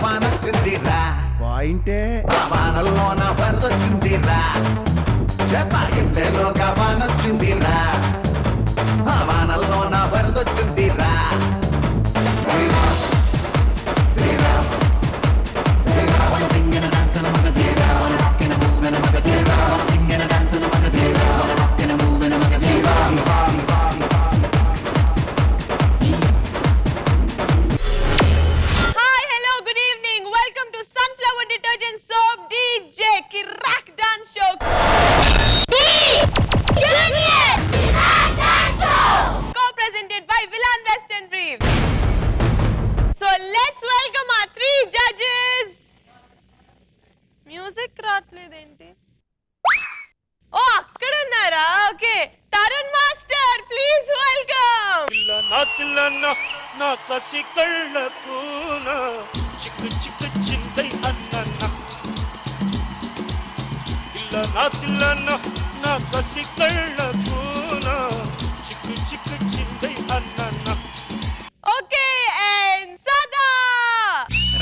పానొచ్చిందిరా పాయింటే వానల్లోన వరదొచ్చిందిరా చెప్ప ఇంతలోగా వానొచ్చిందిరా వానల్లోన వరదొచ్చిందిరా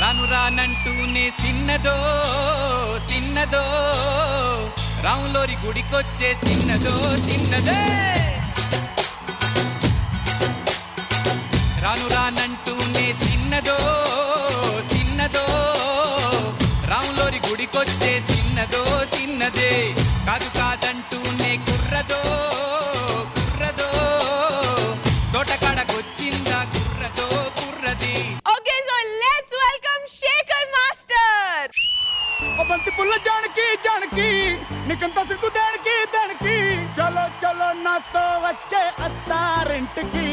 రాను రానంటూనే సిన్నదో సిన్నదో రాములోరి గుడికొచ్చే సిన్నదో సిన్నదే రాను రానంటూనే సిన్నదో సిన్నదో రాములోరి గుడికొచ్చే సిన్నదో సిన్నదే కాదు కాదంటూనే కుర్రదో కుర్రదో తోటకాడకొచ్చిందా కుర్రదో కుర్రది. Okay, so let's welcome Shekhar Master. ओ बंती पुल्ला जानकी जानकी निकंता सिद्धू देणकी देणकी चलो चलो ना तो बच्चे अत्तारिंटकी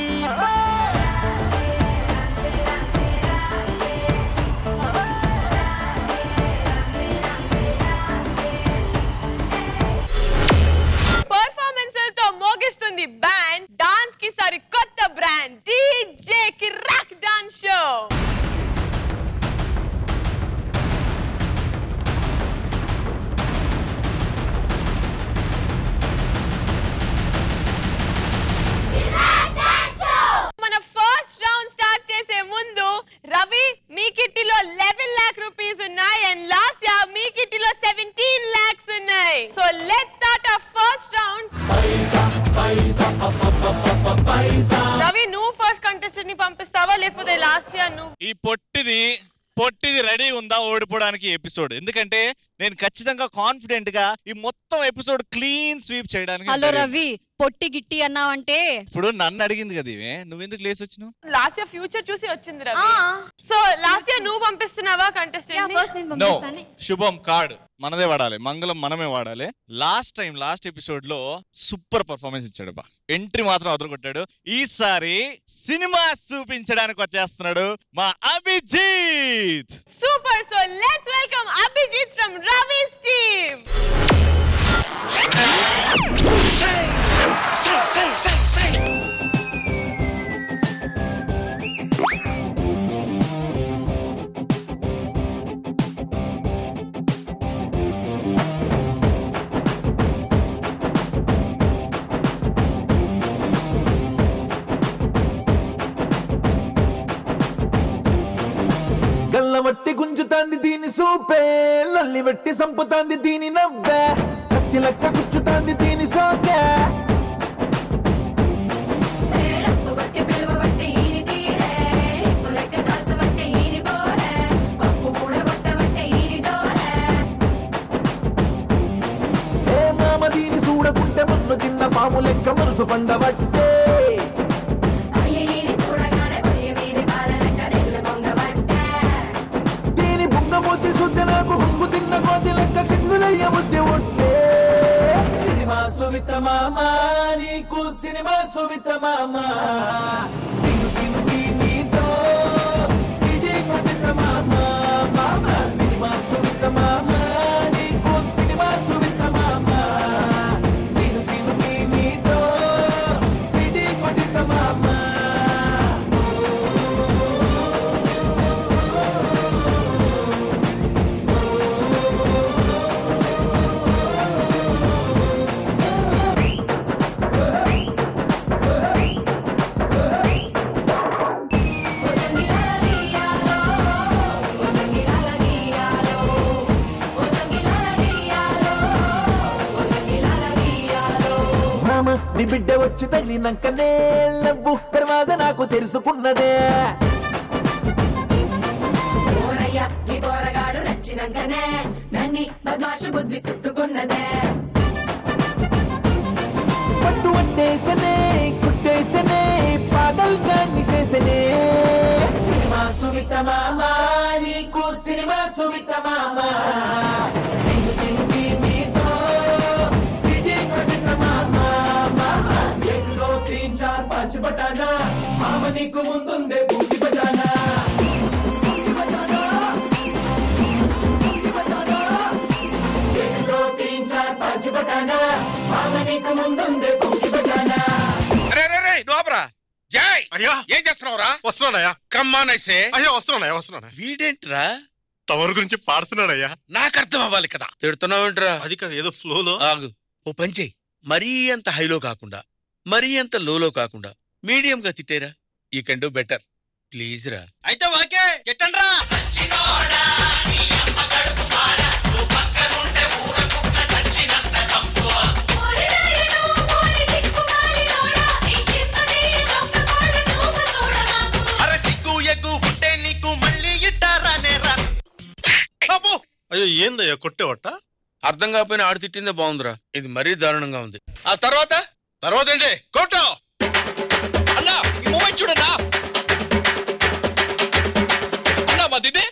Performances తో మోగిస్తుంది బ్యాండ్ డాన్స్ కి సరికొత్త బ్రాండ్ DJ కిరాక్ డాన్స్ షో. మన ఫస్ట్ రౌండ్ స్టార్ట్ చేసే ముందు రవి మీ కిట్టీలో 11 lakh rupees ఉన్నాయి అండ్ లాస్యా మీ కిట్టీలో 17 lakhs ఉన్నాయి. So let's start our first round. Ravi నువ్వు ఫస్ట్ కంటెస్టెంట్ ని పంపిస్తావా లేకపోతే లాస్యా నువ్వు? ఈ పొట్టిది రెడీ ఉందా ఓడిపోవడానికి ఎపిసోడ్? ఎందుకంటే నేను ఖచ్చితంగా కాన్ఫిడెంట్ గా ఈ మొత్తం ఎపిసోడ్ క్లీన్ స్వీప్ చేయడానికి. హలో రవి, పొట్టి గిట్టి అన్నావంటే ఇప్పుడు నన్ను అడిగింది కదా ఇవే, నువ్వెందుకు లేసి వచ్చినావు? లాస్యా ఫ్యూచర్ చూసి వచ్చింది రవి. సో లాస్యా నువ్వు పంపిస్తున్నావా కంటెస్టెంట్? నో, శుభం కార్డ్ మనదే వాడాలి, మంగళం మనమే వాడాలి. లాస్ట్ ఎపిసోడ్ లో సూపర్ పర్ఫార్మెన్స్ ఇచ్చాడు బా, ఎంట్రీ మాత్రం అదరగొట్టాడు. ఈసారి సినిమా చూపించడానికి వచ్చేస్తున్నాడు మా Abhijit. Super. So let's welcome Abhijit from Ravi's team. గల్లవట్టి గుంజుతాంది దీని సూపే, లల్లి వెట్టి సంపుతాంది దీని నవ్వే, కత్తి లెక్క గుచ్చుతాంది దీని సోకే. ఏ మామ దీని చూడకుంటే మన్ను తిన్న పాము లెక్క మనసు పండబట్టే, నాకు హుంగు తిన్న కోతి లెక్క సిగ్గులయ్య బుద్ధి ఉంటే. సినిమా సువిత మామ నీకు సినిమా సువిత మామ, సిను సినుకి నీతో సిటీ కొట్టిన మామ మామ. సినిమా సువిత మామ నీకు సినిమా సువిత మామ, సిను సినుకి నీతో సిటీ కొట్టిన మామ నీ బిడ్డ వచ్చి తగిలినాకనే లవ్వు దర్వాజ నాకు తెలుసుకున్నదే ఈ పోరగాడు నచ్చినాకనే నన్ని బద్మాష బుద్ధి చుట్టుకున్నదే పట్టు పట్టేసనే కుట్టేసనే పాగల్ గాన్ని చేసనే సినిమా సువిత మామ నీకు సినిమా సువిత మామ సింగు సింగు మీతో సిటీ కొట్టిన మామ మామ एक दो तीन चार पांच बटाना మామ నీకు ముందుందే బూటి బజానా బటానా మామ నీకు ముందుందే బూటి బజానా జై అయ్యా ఏం చేస్తున్నావురా? వస్తున్నానయ్యా కమ్మానైసే అయ్యా వస్తున్నా వీడేంట్రా తమరు గురించి పాడుతున్నాడయ్యా నాకు అర్థం అవ్వాలి కదా. తిడుతున్నావేంట్రా? అది కదా ఏదో ఫ్లోలో. ఆగు, ఓ పని చెయ్యి. మరీ అంత హైలో కాకుండా మరీ అంత లోలో కాకుండా మీడియం గా తిట్టేరా. You can do better please రా. అయితే ఓకే చెట్టండ్రా. అయ్యో ఏందయ్యా కొట్టేవట? అర్థం కాకపోయినా ఆడు తిట్టిందే బాగుందిరా. ఇది మరీ దారుణంగా ఉంది. ఆ తర్వాత ఏంటి కొట్టో అన్నా ఈ మూమెంట్ చూడన్నా. అన్నా మా దిది.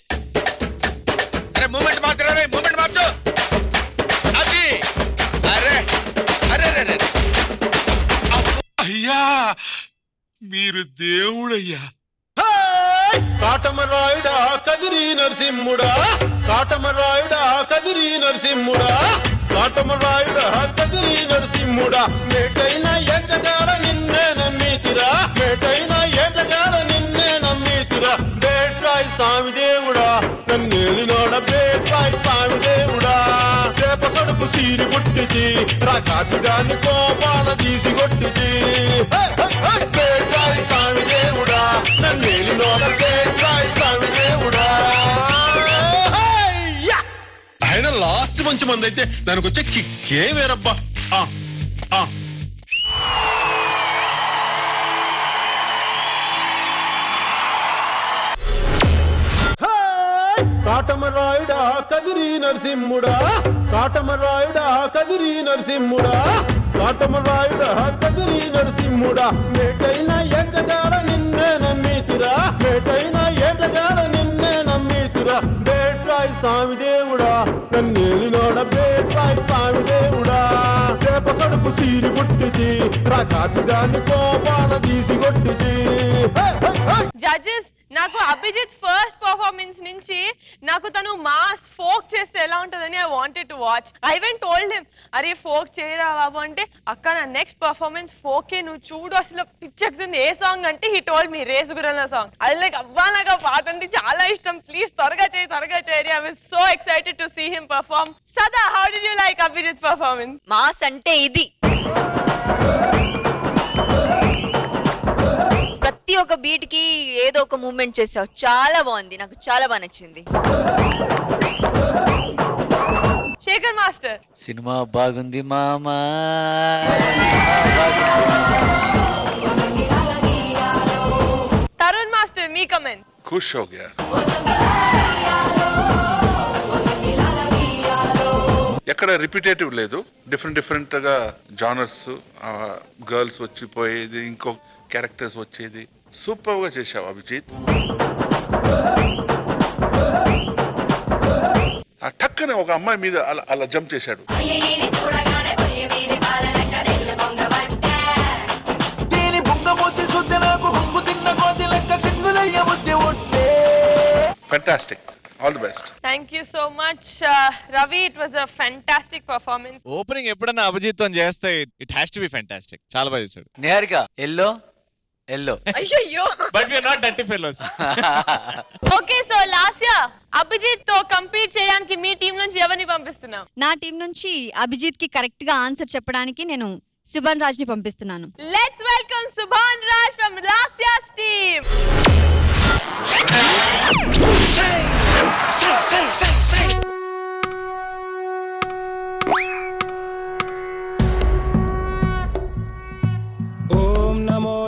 అరే మూమెంట్ మార్చరా రే, మూమెంట్ మార్చు. అది అరే అరే అరే అయ్యా మీరు దేవుడయ్యా. కాటమరాయుడా కదిరి నరసింహుడా కాటమరాయుడా కదిరి నరసింహుడా కాటమరాయుడా కదిరి నరసింహుడా మేటైన ఏటగాడ నిన్నే నమ్మీతిరా మేటైన ఏటగాడ నిన్నే నమ్మీతిరా బేట్రాయి స్వామి దేవుడా నన్నేలినోడ బేట్రాయి స్వామి దేవుడా చేప కడుపు సీరి పుట్టిది రాకాసుగాన్ని కోపాన తీసి కొట్టిది బేట్రాయి స్వామి దేవుడా నన్నేలినోడ బేట్రాయి స్వామి దేవుడా. ఆయన లాస్ట్ మంచి మంది అయితే దానికి వచ్చే కిక్కే వేరబ్బా. కాటమరాయుడా కదిరి నరసింహుడా కాటమరాయుడా కదిరి నరసింహుడా కాటమరాయుడా కదిరి నరసింహుడా మేటైన ఏటగాడ నిన్నే నమ్మీతిరా మేటైన ఏటగాడ నిన్నే నమ్మీతిరా బేట్రాయి స్వామి దేవుడా నన్నేలినోడ బేట్రాయి స్వామి దేవుడా చేప కడుపు సీరి పుట్టిది రాకాసుగాన్ని కోపాన తీసి కొట్టిది. జడ్జెస్ నాకు అభిజిత్ ఫస్ట్ పర్ఫార్మెన్స్ నుంచి నాకు తను మాస్ ఫోక్ చేస్తే ఎలా ఉంటుందని I wanted to watch. I went told him అరే ఫోక్ చేయరా బాబు అంటే అక్క నా నెక్స్ట్ పర్ఫార్మెన్స్ ఫోకే నువ్వు చూడు అసలు పిచ్చెక్కుతుంది. ఏ సాంగ్ అంటే హీ టోల్డ్ మీ రేసుగురన్న సాంగ్. అది లైక్ అబ్బా నాకు ఆ పాట అంటే చాలా ఇష్టం, ప్లీజ్ త్వరగా చేయి. I was so excited to see him perform. Sada how did you like Abhijit performance? Mass అంటే ఇది. ప్రతి ఒక్క బీట్ కి ఏదో ఒక మూవ్మెంట్ చేసావు, చాలా బాగుంది, నాకు చాలా బాగా నచ్చింది. శేఖర్ మాస్టర్ సినిమా బాగుంది మామా. తరుణ్ మాస్టర్ మీ కమెంట్. ఖుష్ హో గయా. ఎక్కడ రిపీటేటివ్ లేదు, డిఫరెంట్ గా జానర్స్, గర్ల్స్ వచ్చిపోయేది, ఇంకో క్యారెక్టర్స్ వచ్చేది. సూపర్ గా చేశావు అభిజిత్. ఆ టక్కనే ఒక అమ్మాయి మీద అలా జంప్ చేశాడు. Fantastic. All the best. Thank you so much, Ravi. It was a fantastic performance. Opening ఎప్పుడన్నా అభిజిత్ చేస్తే it has to be fantastic. చాలా బాగా చేశాడు. నిహారిక ఎల్లో అయ్యో but we are not dirty fellows. Okay so Lasya Abhijeet తో కంపీట్ చేయడానికి మీ team నుంచి ఎవరిని పంపిస్తున్నాం? నా టీం నుంచి అభిజిత్ కి కరెక్ట్ గా ఆన్సర్ చెప్పడానికి నేను సుభాన్ రాజ్ ని పంపిస్తున్నాను. Let's welcome Subhan Raj from Lasya's team.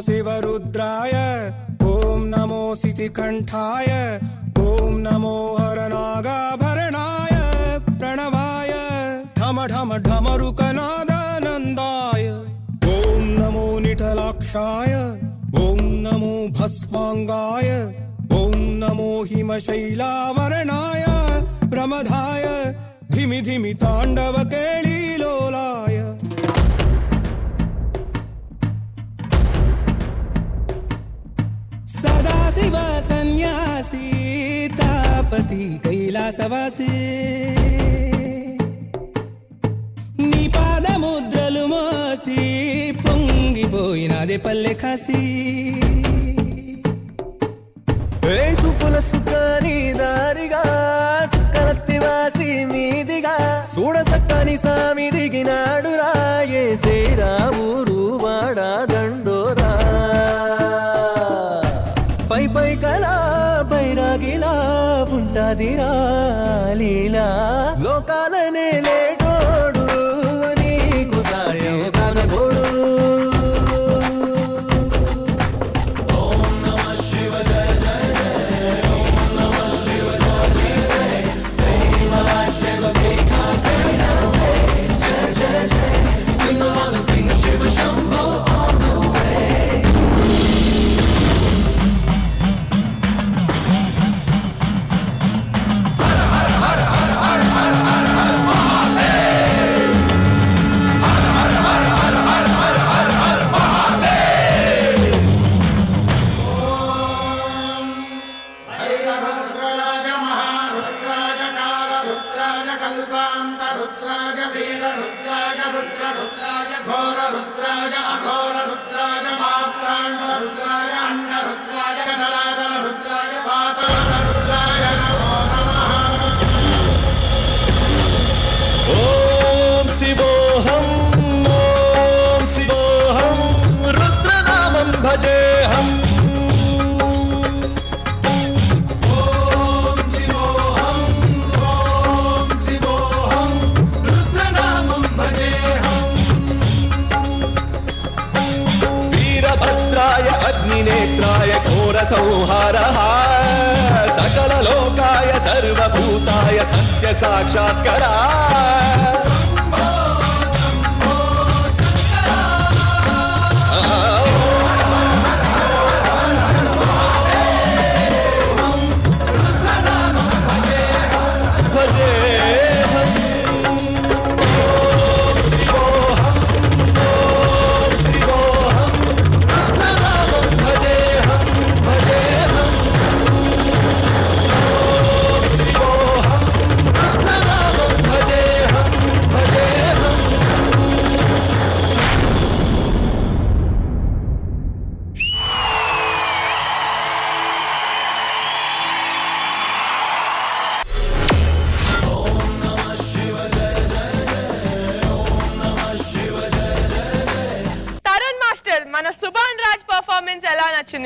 शिवरुद्राय ॐ नमो सितिकण्ठाय ॐ नमो हरनागाभरणाय प्रणवाय ढम ढम ढमरुकनादानन्दाय ॐ नमो निठलाक्षाय ॐ नमो भस्माङ्गाय ॐ नमो हिमशैलावरणाय प्रमदाय धिमि धिमि ताण्डव केळीलोलाय सदाशिव सन्यासी तापसी कैलासवासी నీ పాదముద్రలు మోసి పొంగిపోయినదే పల్లె కాసి సుపుల సుఖాని దారిగా చుక్కలత్తివాసి మీదిగా చూడ సక్కని సామి దిగినాడు రాయే సేరా ఊరు వాడా దండోరా పై పై కలా పైరాగిలా ఉంటాదిరా లీలా లోకాలనే లేటోడు నీకు సాయం బాగోడు संहारः सकल लोकाय सर्वभूताय सत्य साक्षात्करा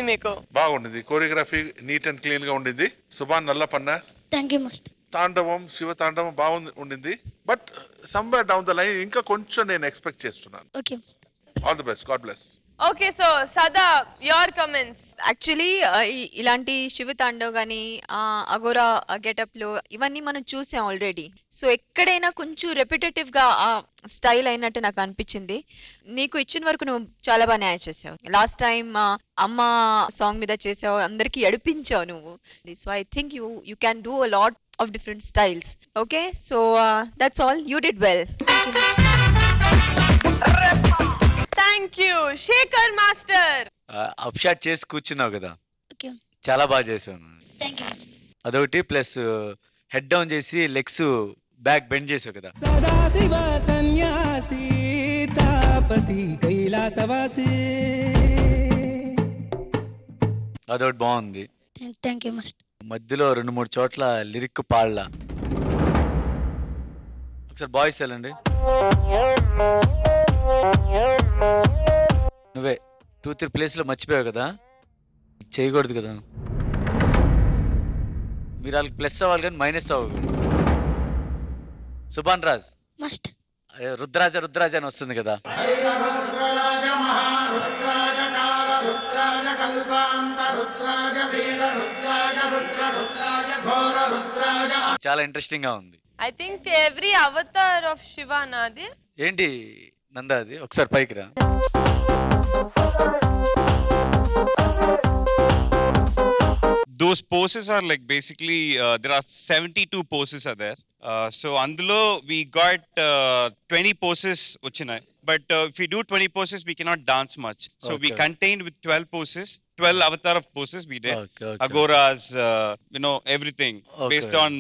మీకు బాగుంది కోరియోగ్రఫీ నీట్ అండ్ క్లీన్ గా ఉండింది సుభాన్ నల్లపన్న థాంక్యూ మాస్టర్ తాండవం శివ తాండవం బాగుంది ఉండింది but somewhere down the line ఇంకా కొంచెం నేను ఎక్స్పెక్ట్ చేస్తున్నాను okay master all the best God bless okay so సదా యువర్ కమెంట్స్ యాక్చువల్లీ ఇలాంటి శివ తాండవ్ గానీ అగోరా గెటప్ లో ఇవన్నీ మనం చూసాం ఆల్రెడీ సో ఎక్కడైనా కొంచెం రెపిటేటివ్ గా ఆ స్టైల్ అయినట్టు నాకు అనిపించింది నీకు ఇచ్చిన వరకు నువ్వు చాలా బాగా న్యాయం చేసావు లాస్ట్ టైం అమ్మ సాంగ్ మీద చేసావు అందరికి ఎడిపించావు నువ్వు so I think you can do a lot of different styles okay so that's all you did well thank you Shekhar master అప్షాట్ చేసి కూర్చున్నావు కదా ఓకే చాలా బాగా చేసావు థాంక్యూ అదొకటి ప్లస్ హెడ్ డౌన్ చేసి లెగ్స్ బ్యాక్ బెండ్ చేసావు కదా సదాశివ సన్యాసి తాపసి కైలాసవాసి అదొకటి బాగుంది థాంక్యూ మాస్టర్ మధ్యలో 2-3 చోట్ల లిరిక్ పాడలా ఒకసారి బాయ్స్ వెళ్ళండి నువ్వే 2-3 ప్లేస్లో మర్చిపోయావు కదా చేయకూడదు కదా మీరు వాళ్ళకి ప్లస్ అవ్వాలి కానీ మైనస్ అవ్వకూడదు సుభాన్ రాజ్ రుద్రాజ రుద్రాజ అని వస్తుంది కదా రుద్రాయ కల్పాంత రుద్రాయ వీర రుద్రాయ రుద్ర రుద్రాయ ఘోర రుద్రాయ. చాలా ఇంట్రెస్టింగ్ గా ఉంది. I think every Avatar of Shiva నాది. ఏంటి నందా అది ఒకసారి పైకి రా. Those poses are like basically there are 72 poses are there. So అందులో we got 20 poses వచ్చినాయి. But if we do 20 poses, we cannot dance much. So we contained with 12 poses, 12 avatar of poses we did. Agoras, everything based on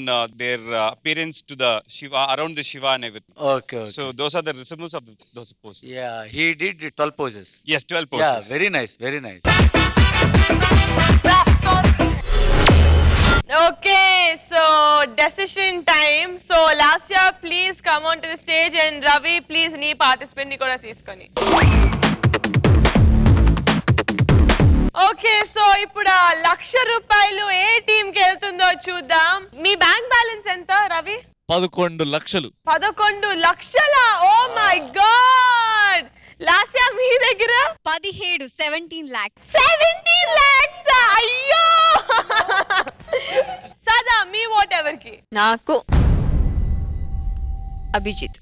their appearance to the Shiva, around the Shiva and everything. Okay. So those are the resemblance of those poses. Yeah, he did 12 poses. Yes, 12 poses. Yeah, very nice, very nice. Okay, so decision time. So Lasya, please come on to the stage, and Ravi, please nee participant ni kuda teeskoni. Okay, so ipuda ₹1,00,000 A team కి వెళ్తుందో చూద్దాం. మీ bank balance ఎంత రవి? 11 లక్షలు. 11 లక్షల. Oh my god. Lasya మీ దగ్గర 17 lakhs. 17 lakhs. అయ్యో. సదా మీ ఓట్ ఎవరికి? నాకు అభిజిత్.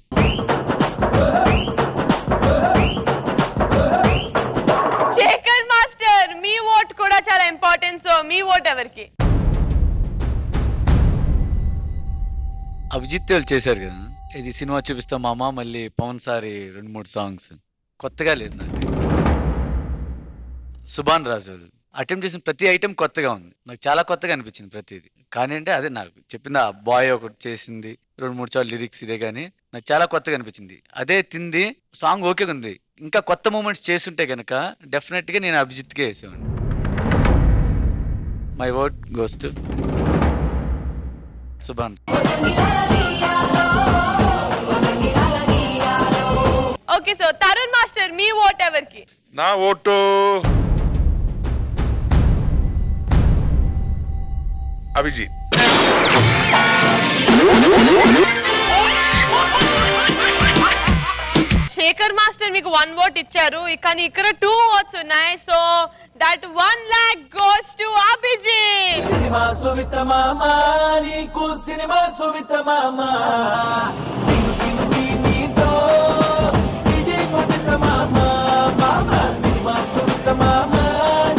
శేఖర్ మాస్టర్ మీ ఓట్ కూడా చాలా ఇంపార్టెంట్. సో మీ ఓట్ ఎవరికి? అభిజిత్ వాళ్ళు చేశారు కదా ఇది సినిమా చూపిస్తాం మామ. మళ్ళీ పవన్ సారి 2-3 సాంగ్స్ కొత్తగా లేదు నాకు. సుభాన్ రాజు అటెంప్ట్ చేసిన ప్రతి ఐటెం కొత్తగా ఉంది. నాకు చాలా కొత్తగా అనిపించింది ప్రతిది. కానీ అంటే అదే నాకు చెప్పింది ఆ బాయ్ ఒకటి చేసింది 2-3 సార్లు లిరిక్స్ ఇదే. కానీ నాకు చాలా కొత్తగా అనిపించింది. అదే తింది సాంగ్ ఓకే ఉంది. ఇంకా కొత్త మూమెంట్స్ చేస్తుంటే కనుక డెఫినెట్గా నేను అభిజిత్కే వేసేవాడిని. My word goes to Subhan. Okay, so Tarun master మీ ఓట్ ఎవరికి? నా ఓటు అభిజిత్. శేఖర్ మాస్టర్ మీకు 1 vote ఇచ్చారు, కానీ ఇక్కడ 2 votes ఉన్నాయి. So that 1 lakh goes to Abhijit. Cinema సువిత మామా నీకు సినిమా సువిత మామా సిను సిను నీతో సిటీ కొట్టిన మామా మామా సినిమా సువిత మామా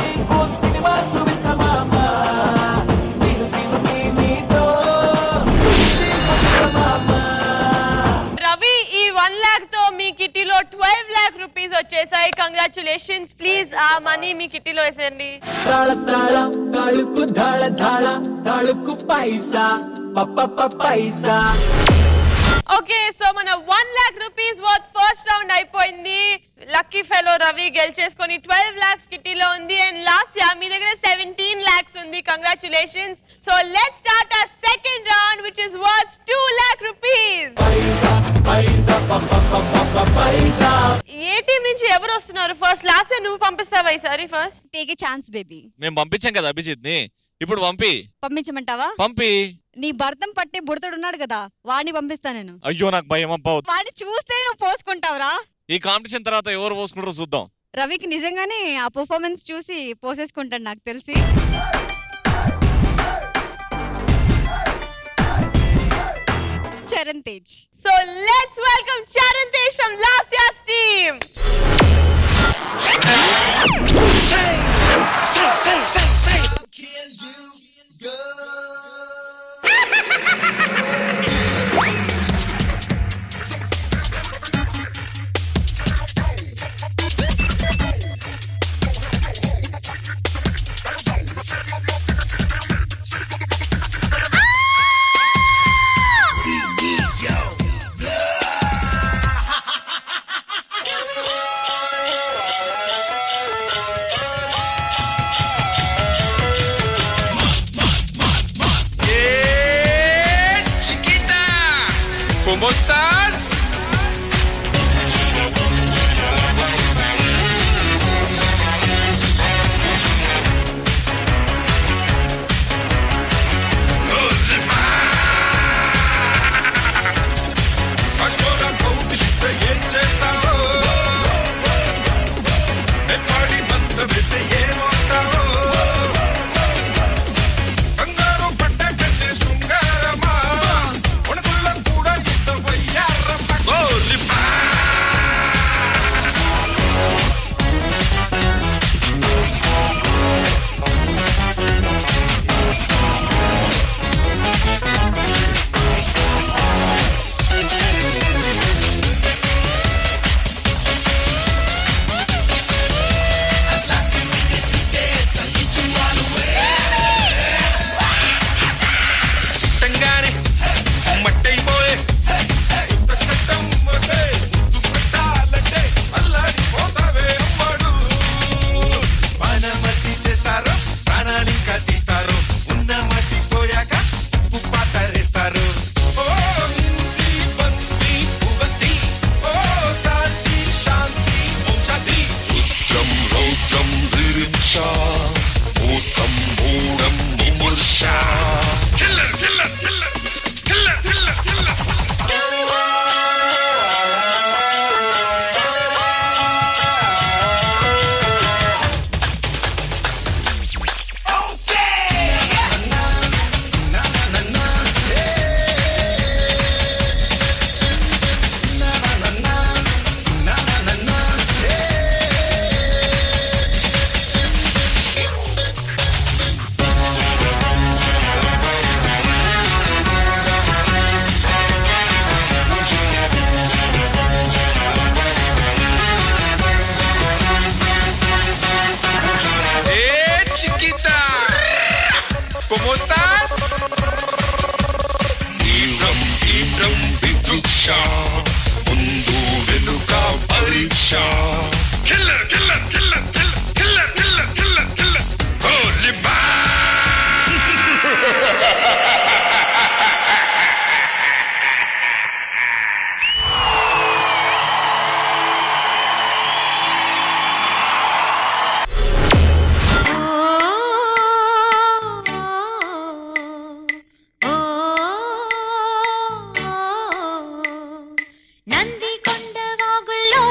నీకు సినిమా సువిత మామా సిను సిను నీతో సిటీ కొట్టిన మామా. రవి, ఈ 1 lakh తో మీ కిటీలో 12 lakh rupees వచ్చేసాయి. కంగ్రాచులేషన్స్. ప్లీజ్ ఆ మనీ మీ కిటీలో వేసేయండి. తాళ తాళ తాళుకు ధాళ ధాళ తాళుకు పైసా పైసా. ఓకే, సో మన 1 lakh rupees worth first round అయిపోయింది. లక్కీ ఫెలో రవి గెలిచేసుకొని 12 lakhs కిటీలో ఉంది. అండ్ లాస్యా మీ దగ్గర 17 lakhs ఉంది. Congratulations. So let's start our second round which is worth 2 lakh rupees. A team నుంచి ఎవరు వస్తున్నారు? ఫస్ట్ లాస్యా నువ్వు పంపిస్తావా ఈసారి? First take a chance baby. మేము పంపించాం కదా అభిజిత్ ని, ఇప్పుడు పంపించమంటావా? పంపి. నీ భర్తం పట్టే బుడతడు ఉన్నాడు కదా, వాడిని పంపిస్తా నేను. అయ్యో నాకు భయం అబ్బా. వాడిని చూస్తే నువ్వు పోసుకుంటావురా. ఈ కాంపిటీషన్ తర్వాత ఎవరు పోసుకుంటారో చూద్దాం. రవికి నిజంగానే ఆ పర్ఫార్మెన్స్ చూసి పోసేసుకుంటాడు నాకు తెలిసి. Charan Tej. So let's welcome Charan Tej from Lasya's team. Say.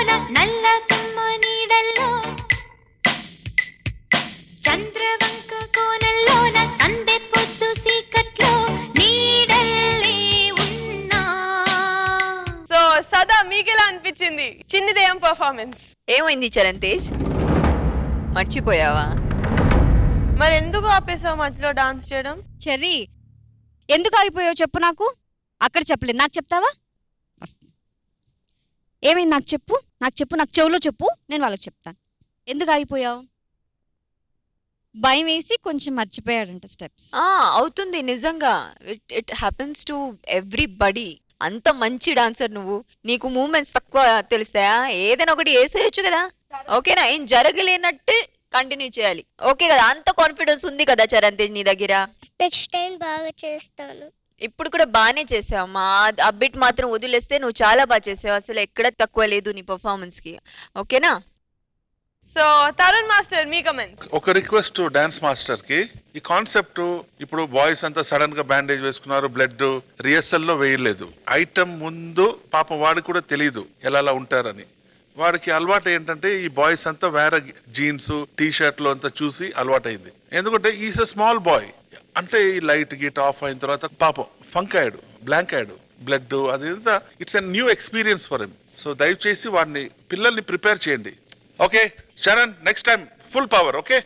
పొదల్లోన నల్ల కమ్మ నీడల్లో చంద్రవంక కోనల్లోన సందె పొద్దు సీకట్లో నీడల్లే ఉన్నా. సో సదా మీకెలా అనిపించింది చిన్నిదేయం పర్ఫార్మెన్స్? ఏమైంది చరణ్ తేజ్, మర్చిపోయావా? మరి ఎందుకు ఆపేసావు మధ్యలో డాన్స్ చేయడం? చెర్రీ ఎందుకు ఆగిపోయావు చెప్పు. నాకు అక్కడ చెప్పలేదు, నాకు చెప్తావా? ఏమైంది నాకు చెప్పు, నాకు చెప్పు, నాకు చెవులో చెప్పు, నేను వాళ్ళకి చెప్తాను. ఎందుకు ఆగిపోయావు? భయం వేసి కొంచెం మర్చిపోయాడంట స్టెప్స్. అవుతుంది నిజంగా. It happens to everybody. అంత మంచి డాన్సర్ నువ్వు, నీకు మూమెంట్స్ తక్కువ తెలుస్తాయా? ఏదైనా ఒకటి వేసేయచ్చు కదా. ఓకేనా? ఏం జరగలేనట్టు కంటిన్యూ చేయాలి. ఓకే కదా? అంత కాన్ఫిడెన్స్ ఉంది కదా చరణ్ తేజ్ నీ దగ్గర? నెక్స్ట్ టైం బాగా చేస్తాను. ఇప్పుడు కూడా బాగానే చేసావమ్మా. ఆ బిట్ మాత్రం వదిలేస్తే నువ్వు చాలా బాగా చేసావు. అసలు ఎక్కడ తక్కువ లేదు నీ పర్ఫార్మెన్స్ కి. ఓకేనా? సో తరుణ్ మాస్టర్ మీ కమెంట్. ఒక రిక్వెస్ట్ డాన్స్ మాస్టర్ కి, ఈ కాన్సెప్ట్ ఇప్పుడు బాయ్స్ అంతా సడన్ గా బ్యాండేజ్ వేసుకున్నారు, బ్లడ్ రిహర్సల్ లో వేయలేదు. ఐటమ్ ముందు పాపం వాడికి కూడా తెలియదు ఎలా ఉంటారని. వాడికి అలవాటు ఏంటంటే ఈ బాయ్స్ అంతా వేరే జీన్స్ టీ షర్ట్లు అంతా చూసి అలవాటైంది. ఎందుకంటే ఈస్ అ స్మాల్ బాయ్. అంటే ఈ లైట్ గిట్ ఆఫ్ అయిన తర్వాత పాపం ఫంక్ అయ్యాడు, బ్లాంక్ అయ్యాడు, బ్లడ్ అదంతా. It's a new experience for him. So దయచేసి వాడిని పిల్లల్ని ప్రిపేర్ చేయండి. Okay Charan, next time full power. Okay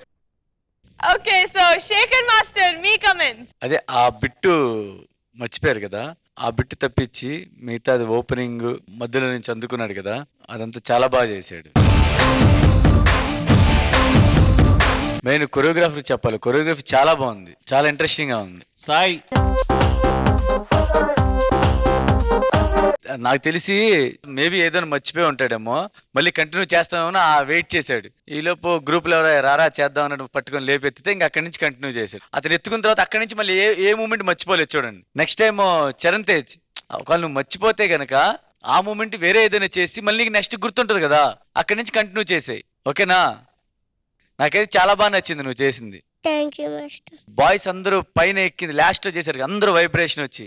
okay. So Shekhar master మీ కమెంట్. అదే ఆ బిట్టు మర్చిపోయారు కదా, ఆ బిట్టు తప్పించి మిగతా ఓపెనింగ్ మధ్యలో నుంచి అందుకున్నాడు కదా, అదంతా చాలా బాగా చేశాడు. మెయిన్ కొరియోగ్రాఫర్ చెప్పాలి, కొరియోగ్రఫీ చాలా బాగుంది, చాలా ఇంట్రెస్టింగ్ గా ఉంది. సాయి నాకు తెలిసి మేబీ ఏదైనా మర్చిపోయి ఉంటాడేమో, మళ్ళీ కంటిన్యూ చేస్తామేమో వెయిట్ చేశాడు. ఈలోపు గ్రూప్ లో రారా చేద్దాం అన్నట్టు పట్టుకొని లేపెత్తితే ఇంకా అక్కడి నుంచి కంటిన్యూ చేశాడు. అతను ఎత్తుకున్న తర్వాత అక్కడి నుంచి మళ్ళీ ఏ మూమెంట్ మర్చిపోలేదు. చూడండి నెక్స్ట్ టైం చరణ్ తేజ్ ఒకవేళ నువ్వు మర్చిపోతే గనక ఆ మూమెంట్ వేరే ఏదైనా చేసి మళ్ళీ నెక్స్ట్ గుర్తుంటది కదా, అక్కడి నుంచి కంటిన్యూ చేసేయి. ఓకేనా? నాకైతే చాలా బాగా నచ్చింది నువ్వు చేసింది. బాయ్స్ అందరూ పైన ఎక్కింది లాస్ట్ లో చేశారు, అందరూ వైబ్రేషన్ వచ్చి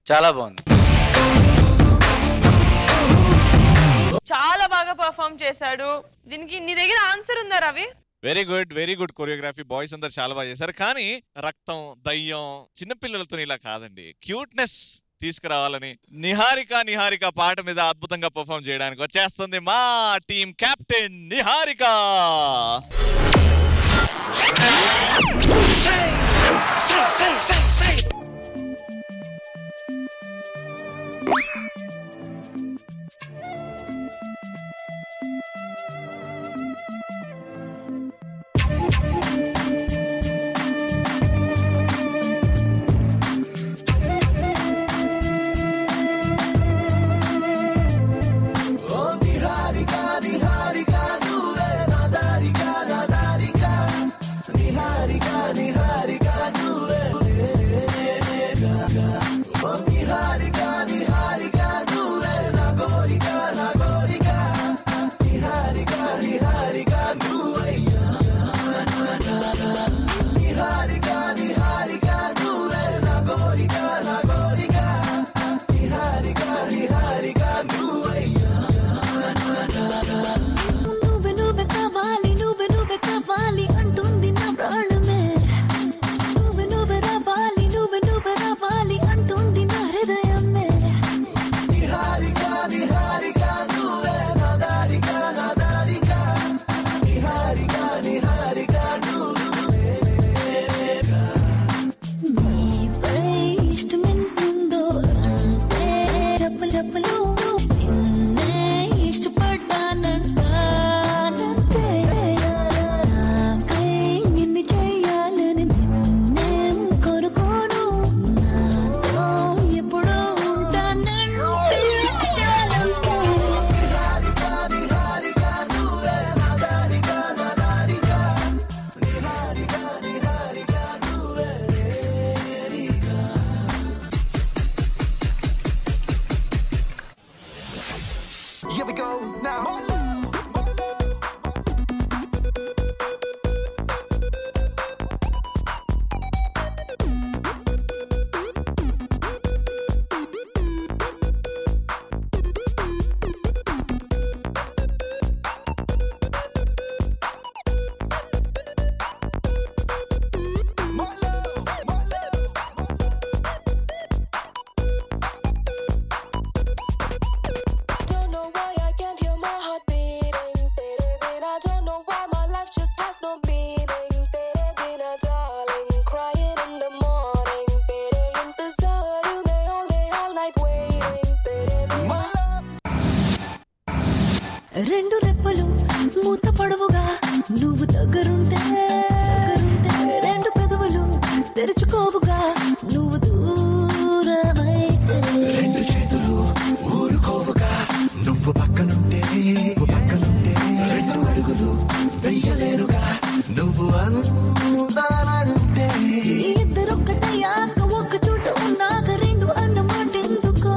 చాలా బాగుంది. చాలా బాగా పర్ఫార్మ్ చేశాడు. దీనికి నీ దగ్గర ఆన్సర్ ఉందా Ravi? Very good choreography. Boys అందరు చాలా బాగా చేశారు. కానీ రక్తం, దయ్యం, చిన్నపిల్లలతో ఇలా కాదండి, క్యూట్నెస్ తీసుకురావాలని నిహారిక పాట మీద అద్భుతంగా పర్ఫార్మ్ చేయడానికి వచ్చేస్తుంది మా టీం కెప్టెన్ నిహారిక. రెండు రెప్పలు మూత పొడవుగా నువ్వు దగ్గరుంటే రెండు పెదవులు తెరుచుకోవుగా నువ్వు దూరమైతే రెండు చేతులు ఊరుకోవుగా నువ్వు పక్కనుంటే రెండు అడుగులు వెయ్యలేరుగా నువ్వు అందాలంటే ఇద్దరొక్కటయ్యాక ఒక్క చోట ఉన్నాక రెండు అన్నమాట ఎందుకో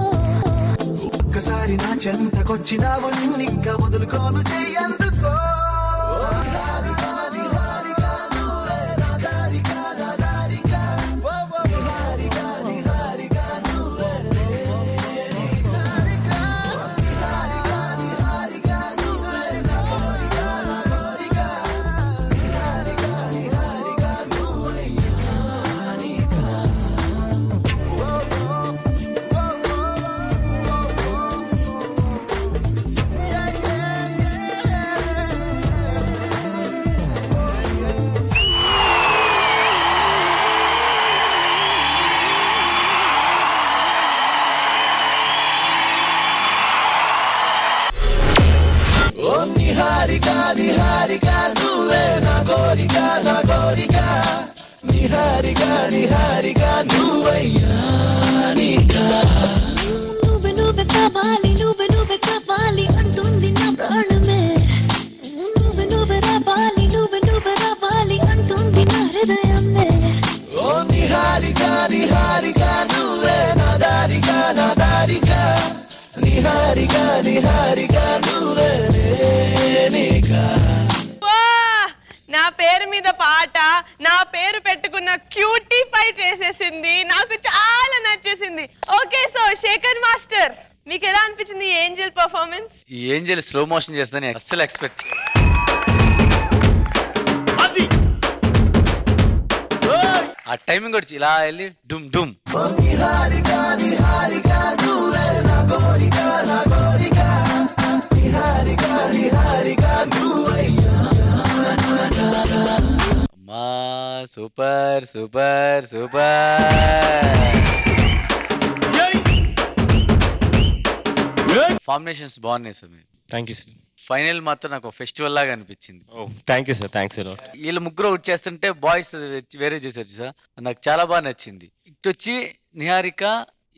ఒక్కసారి నా చెంతకొచ్చినావు ఇంకా వదులుకోను చెయ్యందుకో నిహారిక నువ్వే నా కోరిక నిహారిక నువ్వయ్యా నువ్వే కావాలి అంటుంది నా ప్రాణమే నువ్వే రావాలి అంటుంది నా హృదయమే ఓ నిహారిక నువ్వే నా దారిక నిహారిక నువ్వే నా పేరు మీద పాట నా పేరు పెట్టుకున్న క్యూటీ పై చేసేసింది. నాకు చాలా నచ్చేసింది. ఓకే, సో శేఖర్ మాస్టర్ మీకు ఎలా అనిపించింది ఏంజెల్ పర్ఫార్మెన్స్? ఈ ఏంజెల్ స్లో మోషన్ చేస్తుందని అస్సలు ఎక్స్పెక్ట్ ఆ టైమింగ్ వచ్చి ఇలా వెళ్ళి డుమ్ డుమ్ అమ్మా సూపర్ సూపర్ ఫార్మినేషన్స్ బాగున్నాయి sir. Thank you sir. Final మాత్రం నాకు ఫెస్టివల్ లాగా అనిపించింది. Thank you sir. థ్యాంక్స్ ఎలా. వీళ్ళు ముగ్గురు అవుట్ చేస్తుంటే బాయ్స్ వేరే చేశారు సార్, నాకు చాలా బాగా నచ్చింది. ఇటు వచ్చి నిహారిక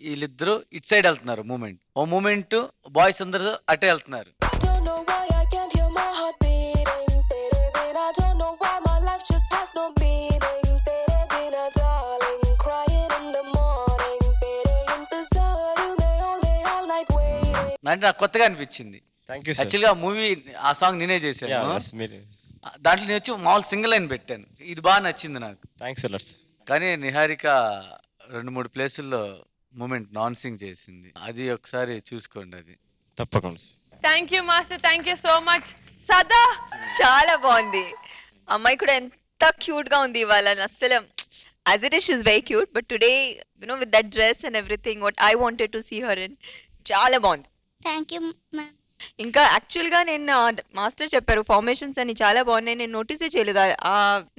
వీళ్ళిద్దరు ఇటు సైడ్ వెళ్తున్నారు మూమెంట్, ఓ మూమెంట్ బాయ్స్ అందరూ అటే వెళ్తున్నారు. అంటే నాకు కొత్తగా అనిపించింది. యాక్చువల్గా మూవీ ఆ సాంగ్ నేనే చేశాను, దాంట్లో నేను వచ్చి మామూలు సింగిల్ లైన్ పెట్టాను. ఇది బాగా నచ్చింది నాకు. Thanks a lot. కానీ నిహారిక 2-3 ప్లేసుల్లో మూమెంట్ నాన్ సింగ్ చేసింది, అది ఒకసారి చూసుకోండి. అది తప్పకుండా. Thank you master, thank you so much. సదా చాలా బాగుంది. అమ్మాయి కూడా ఎంత క్యూట్ గా ఉంది ఇవాళ. అస్సలు as it is she's very cute, but today with that dress and everything what I wanted to see her in, చాలా బాగుంది. Thank you ma'am. ఇంకా యాక్చువల్గా నేను మాస్టర్ చెప్పారు ఫార్మేషన్స్ అని చాలా బాగున్నాయి, నేను నోటీసే చేయలేదు.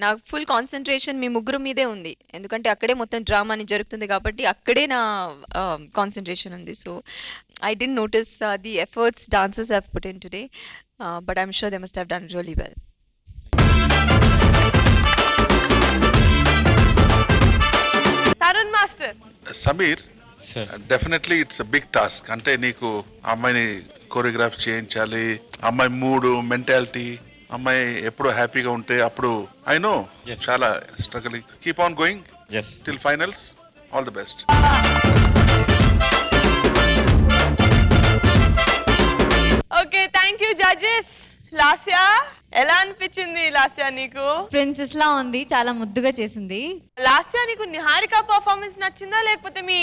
నాకు ఫుల్ కాన్సన్ట్రేషన్ మీ ముగ్గురు మీదే ఉంది, ఎందుకంటే అక్కడే మొత్తం డ్రామా అని జరుగుతుంది కాబట్టి అక్కడే నా కాన్సన్ట్రేషన్ ఉంది. So I didn't notice the efforts dancers have put in today, but I'm sure they must have done really well. Tarun master. Sameer, definitely it's big task. అంటే నీకు అమ్మాయిని కోరియోగ్రాఫ్ చేయించాలి, అమ్మాయి మూడు మెంటాలిటీ, అమ్మాయి ఎప్పుడు హ్యాపీగా ఉంటే అప్పుడు ఐ నో చాలా struggling. Keep on going till finals. All the best. Okay, thank you judges. Lasya ఎలా అనిపించింది? లాస్యా నీకు ప్రిన్సెస్ లా ఉంది, చాలా ముద్దుగా చేసింది. లాస్యా నీకు నిహారిక పర్ఫార్మెన్స్ నచ్చిందా లేకపోతే మీ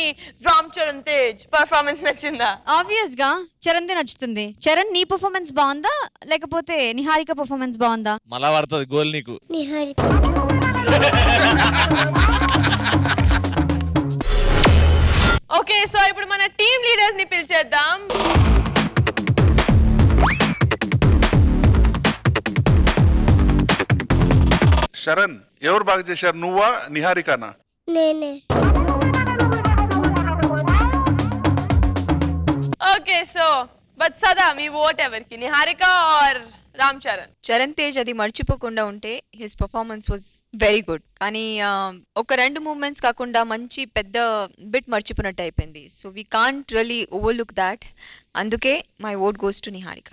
రామ్ చరణ్ తేజ్ పర్ఫార్మెన్స్ నచ్చిందా? ఆబ్వియస్ గా చరణ్ దే నచ్చుతుంది. చరణ్ నీ పర్ఫార్మెన్స్ బాగుందా లేకపోతే నిహారిక పర్ఫార్మెన్స్ బాగుందా? మళ్ళా పడుతుంది గోల్ నీకు. నిహారిక. ఓకే, సో ఇప్పుడు మన టీమ్ లీడర్స్ ని పిలిచేద్దాం. శరణ్, ఎవరు బాగా చేశారు, నువ్వా నిహారికనా? నేనే. ఓకే సో బట్ సదా మీ ఓట్ ఎవరికి, నిహారిక ఆర్ రామ్ చరణ్? చరణ్ తేజ్ అది మర్చిపోకుండా ఉంటే his performance was very good. కానీ ఒక 2 మూమెంట్స్ కాకుండా మంచి పెద్ద బిట్ మర్చిపోయినట్టు అయిపోయింది. So we can't really overlook that. అందుకే my vote goes to Niharika.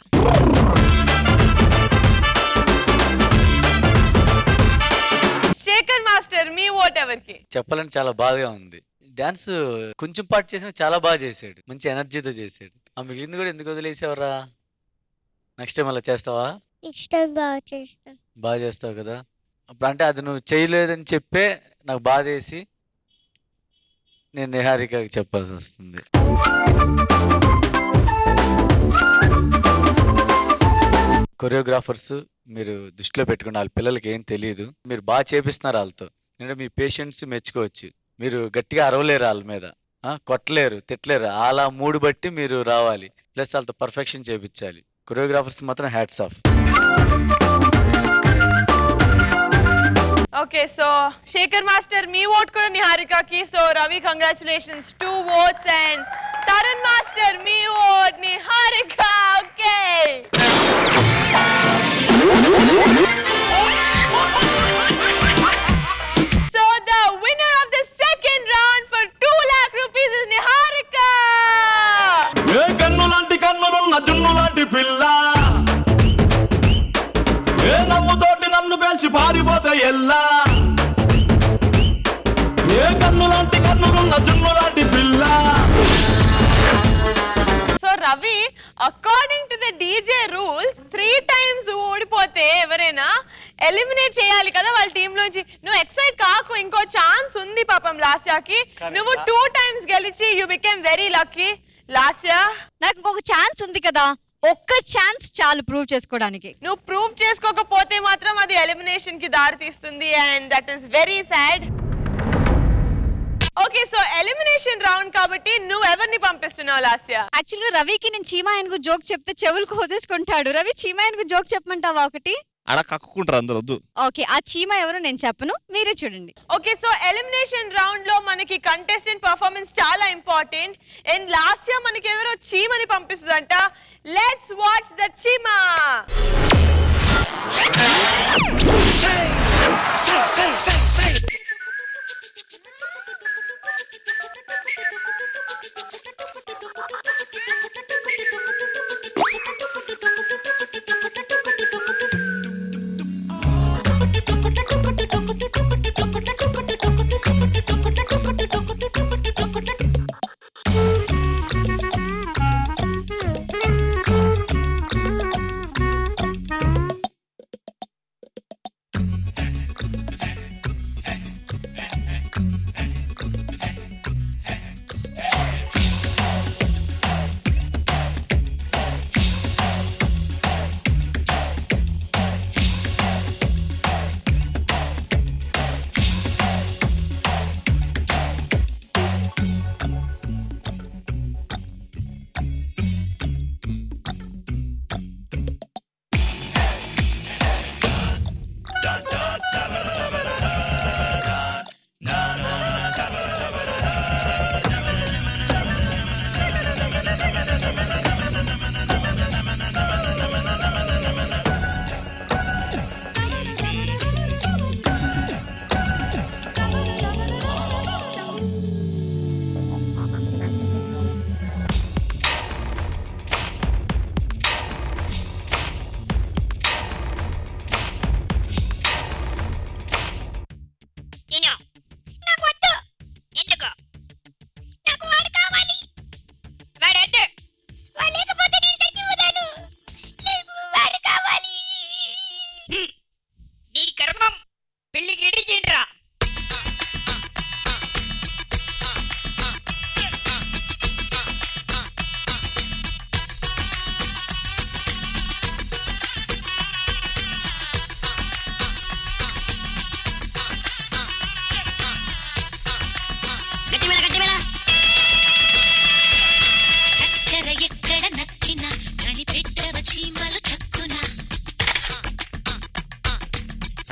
Shekhar master మీ ఓట్ ఎవరికి? చెప్పాలని చాలా బాధగా ఉంది. డాన్స్ కొంచెం పాటు చేసినా చాలా బాగా చేశాడు, మంచి ఎనర్జీతో చేశాడు. ఆ మిగిలింది కూడా ఎందుకు వదిలేసేవరా? నెక్స్ట్ టైం అలా చేస్తావా? నెక్స్ట్ టైం బాగా చేస్తాను. బాగా చేస్తావు కదా. అప్పుడు అంటే అది నువ్వు చేయలేదని చెప్పే నాకు బాధ వేసి నేను నిహారికకి చెప్పాల్సి వస్తుంది. కొరియోగ్రాఫర్స్ మీరు దృష్టిలో పెట్టుకుని వాళ్ళ పిల్లలకి ఏం తెలియదు, మీరు బాగా చేపిస్తున్నారు వాళ్ళతో. ఎందుకంటే మీ పేషెంట్స్ మెచ్చుకోవచ్చు. మీరు గట్టిగా అరవలేరు వాళ్ళ మీద, కొట్టలేరు, తిట్టలేరు. అలా మూడు బట్టి మీరు రావాలి, ప్లస్ వాళ్ళతో పర్ఫెక్షన్ చేయించాలి. కొరియోగ్రాఫర్స్ మాత్రం hats off. Okay so Shekhar master మీ ఓట్ కూడా నిహారికకి. So Ravi congratulations, 2 votes. And Tarun master మీ vote Niharika. Okay so the winner of the second round for 2 lakh rupees is Niharika. ఏ కన్ను లాంటి కన్నులున్న జున్ను లాంటి పిల్ల, ఏ నవ్వుతోటి నన్ను పెంచి పారిపోతే ఎల్లా. ఏ కన్ను లాంటి కన్నులున్న జున్ను లాంటి పిల్ల. So Ravi, according to the DJ rules 3 times ఓడిపోతే ఎవరైనా ఎలిమినేట్ చేయాలి కదా వాళ్ళ టీమ్ లోంచి. నువ్వు ఎక్సైట్ కాకు, ఇంకో ఛాన్స్ ఉంది పాపం లాస్యాకి. నువ్వు 2 times గెలిచి you became very lucky. Lasya, నాకు ఇంకొక ఛాన్స్ ఉంది కదా, ఒక్క ఛాన్స్ చాలు ప్రూవ్ చేసుకోవడానికి. నువ్వు ప్రూవ్ చేసుకోకపోతే మాత్రం అది ఎలిమినేషన్ కి దారి తీస్తుంది, and that is very sad. Okay so elimination round కాబట్టి నువ్వు ఎవరిని పంపిస్తున్నావు లాస్యా? యాక్చువల్గా రవికి నేను చీమాయనకు జోక్ చెప్తే చెవులు కోసేసుకుంటాడు. రవి చీమాయనకు జోక్ చెప్పమంటావా ఒకటి? అలా కక్కుకుంటారు అందరూ, వద్దు. ఓకే, ఆ చీమ ఎవరు నేను చెప్పను, మీరే చూడండి. ఓకే సో ఎలిమినేషన్ రౌండ్ లో మనకి కంటెస్టెంట్ పర్ఫార్మెన్స్ చాలా ఇంపార్టెంట్. అండ్ లాస్యా మనకి ఎవరో చీమని పంపిస్తుందంట. లెట్స్ వాచ్ ద చీమ.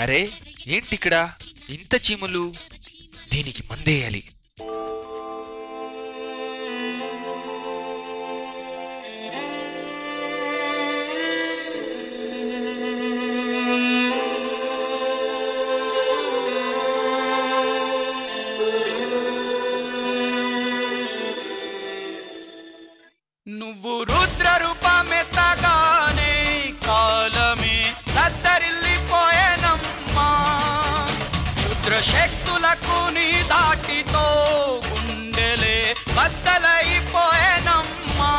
అరే ఏంటి ఇక్కడ ఇంత చీమలు? దీనికి మందేయాలి. నువ్వు రుద్ర రూపమెత్తగానే కాలమే దద్దరిల్లిపోయేనమ్మా క్షుద్ర శక్తులకు నీ దాటితో గుండెలే బద్దలైపోయేనమ్మా